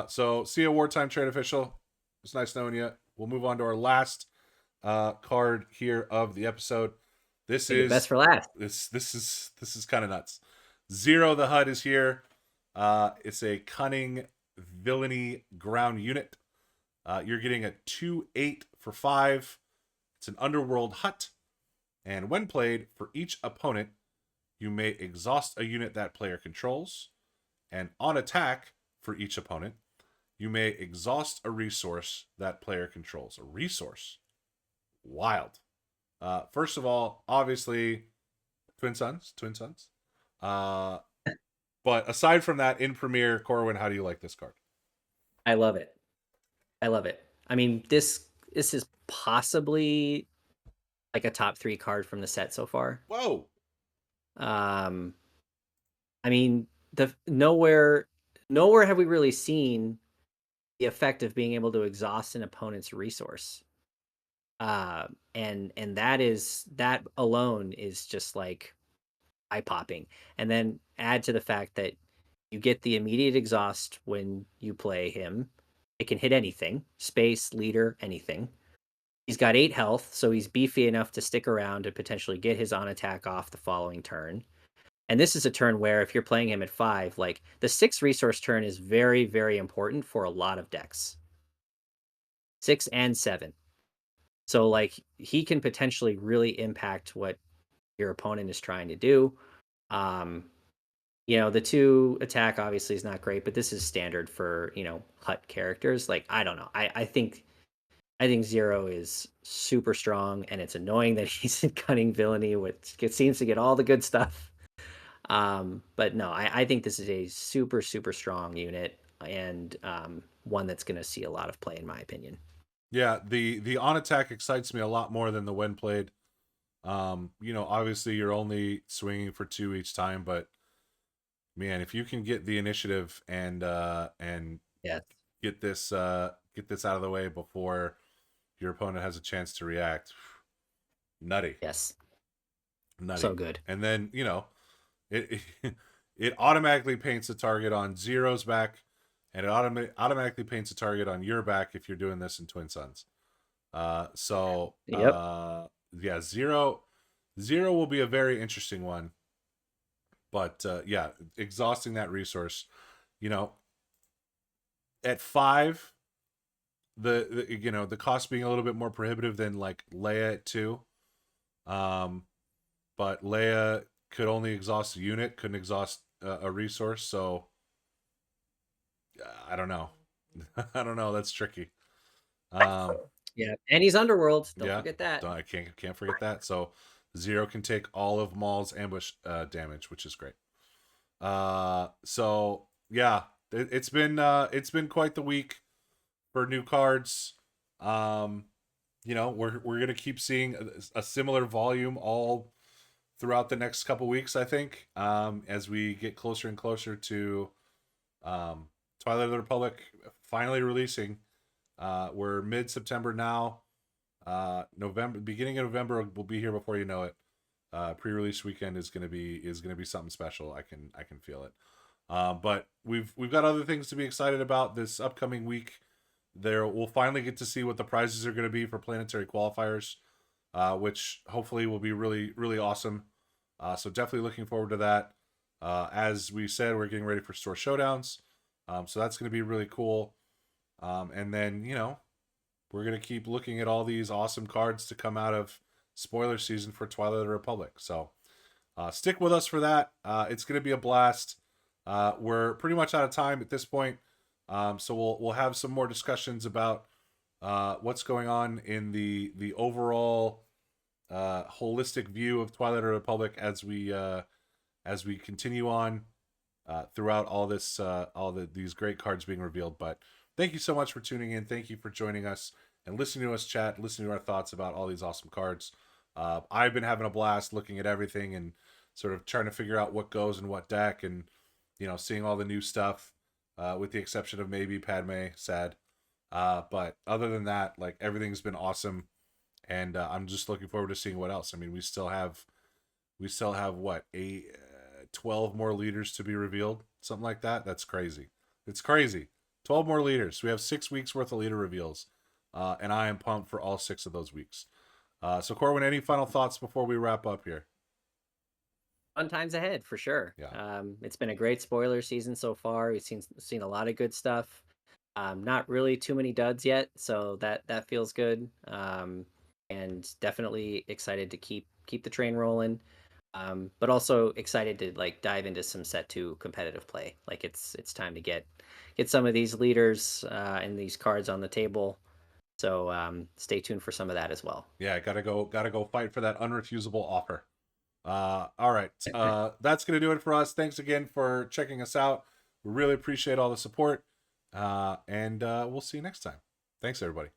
Speaker 1: So see you, wartime trade official. It's nice knowing you. We'll move on to our last card here of the episode. This
Speaker 2: Hey, the best
Speaker 1: is
Speaker 2: for last.
Speaker 1: this is kind of nuts. Zero the HUD is here. It's a cunning villainy ground unit. You're getting a 2/8 for 5. It's an underworld hut, and when played, for each opponent, you may exhaust a unit that player controls, and on attack, for each opponent, you may exhaust a resource that player controls. A resource. Wild. First of all, obviously, Twin Suns. Twin Suns. Uh, but aside from that, in Premiere, Corwin, how do you like this card?
Speaker 2: I love it. I love it. I mean, this is possibly like a top 3 card from the set so far.
Speaker 1: Whoa.
Speaker 2: Um, I mean, the nowhere have we really seen the effect of being able to exhaust an opponent's resource. And that alone is just like eye popping. And then add to the fact that you get the immediate exhaust when you play him. It can hit anything, space, leader, anything. He's got 8 health, so he's beefy enough to stick around and potentially get his on attack off the following turn. And this is a turn where if you're playing him at 5, like the 6 resource turn is very, very important for a lot of decks. 6 and 7. So like he can potentially really impact what your opponent is trying to do. Um, the two attack obviously is not great, but this is standard for, hut characters. Like, I don't know. I think Zero is super strong, and it's annoying that he's in Cunning Villainy, which seems to get all the good stuff. But no, I think this is a super, super strong unit, and one that's going to see a lot of play, in my opinion.
Speaker 1: Yeah, the on attack excites me a lot more than the when played. Obviously you're only swinging for 2 each time, but man, if you can get the initiative and
Speaker 2: Yes.
Speaker 1: get this out of the way before your opponent has a chance to react, nutty,
Speaker 2: Yes. So
Speaker 1: nutty.
Speaker 2: good.
Speaker 1: And then it it automatically paints a target on Zero's back, and it automatically paints a target on your back if you're doing this in Twin Suns. So
Speaker 2: Yep.
Speaker 1: yeah, zero will be a very interesting one. But yeah, exhausting that resource, you know, at 5, the cost being a little bit more prohibitive than like Leia at 2. Um, but Leia could only exhaust a unit, couldn't exhaust a resource. So I don't know. I don't know. That's tricky. Um,
Speaker 2: Yeah. And he's Underworld. Don't
Speaker 1: yeah,
Speaker 2: forget that.
Speaker 1: I can't forget that. So Zero can take all of Maul's ambush damage, which is great. So yeah, it's been quite the week for new cards. Um, we're gonna keep seeing a similar volume all throughout the next couple weeks, I think, as we get closer and closer to um, Twilight of the Republic finally releasing. We're mid September now. November, beginning of November will be here before you know it. Pre-release weekend is gonna be something special. I can feel it. But we've got other things to be excited about this upcoming week. There we'll finally get to see what the prizes are going to be for planetary qualifiers, which hopefully will be really really awesome. So definitely looking forward to that. As we said, we're getting ready for store showdowns, so that's going to be really cool. And then we're going to keep looking at all these awesome cards to come out of spoiler season for Twilight of the Republic. So stick with us for that. It's going to be a blast. We're pretty much out of time at this point, so we'll have some more discussions about what's going on in the overall holistic view of Twilight of the Republic as we continue on throughout all this these great cards being revealed. But thank you so much for tuning in. Thank you for joining us and listening to us chat, listening to our thoughts about all these awesome cards. I've been having a blast looking at everything and sort of trying to figure out what goes in what deck, and seeing all the new stuff. With the exception of maybe Padme, sad. But other than that, like everything's been awesome, and I'm just looking forward to seeing what else. I mean, we still have what 12 more leaders to be revealed, something like that. That's crazy. It's crazy. 12 more leaders. We have 6 weeks worth of leader reveals, and I am pumped for all 6 of those weeks. So Corwin, any final thoughts before we wrap up here?
Speaker 2: Fun times ahead for sure.
Speaker 1: Yeah.
Speaker 2: It's been a great spoiler season so far. We've seen a lot of good stuff. Not really too many duds yet, so that feels good. And definitely excited to keep the train rolling. But also excited to like dive into some set 2 competitive play. Like it's time to get some of these leaders and these cards on the table. So stay tuned for some of that as well.
Speaker 1: Yeah, gotta go fight for that unrefusable offer. All right. That's gonna do it for us. Thanks again for checking us out. We really appreciate all the support. And we'll see you next time. Thanks, everybody.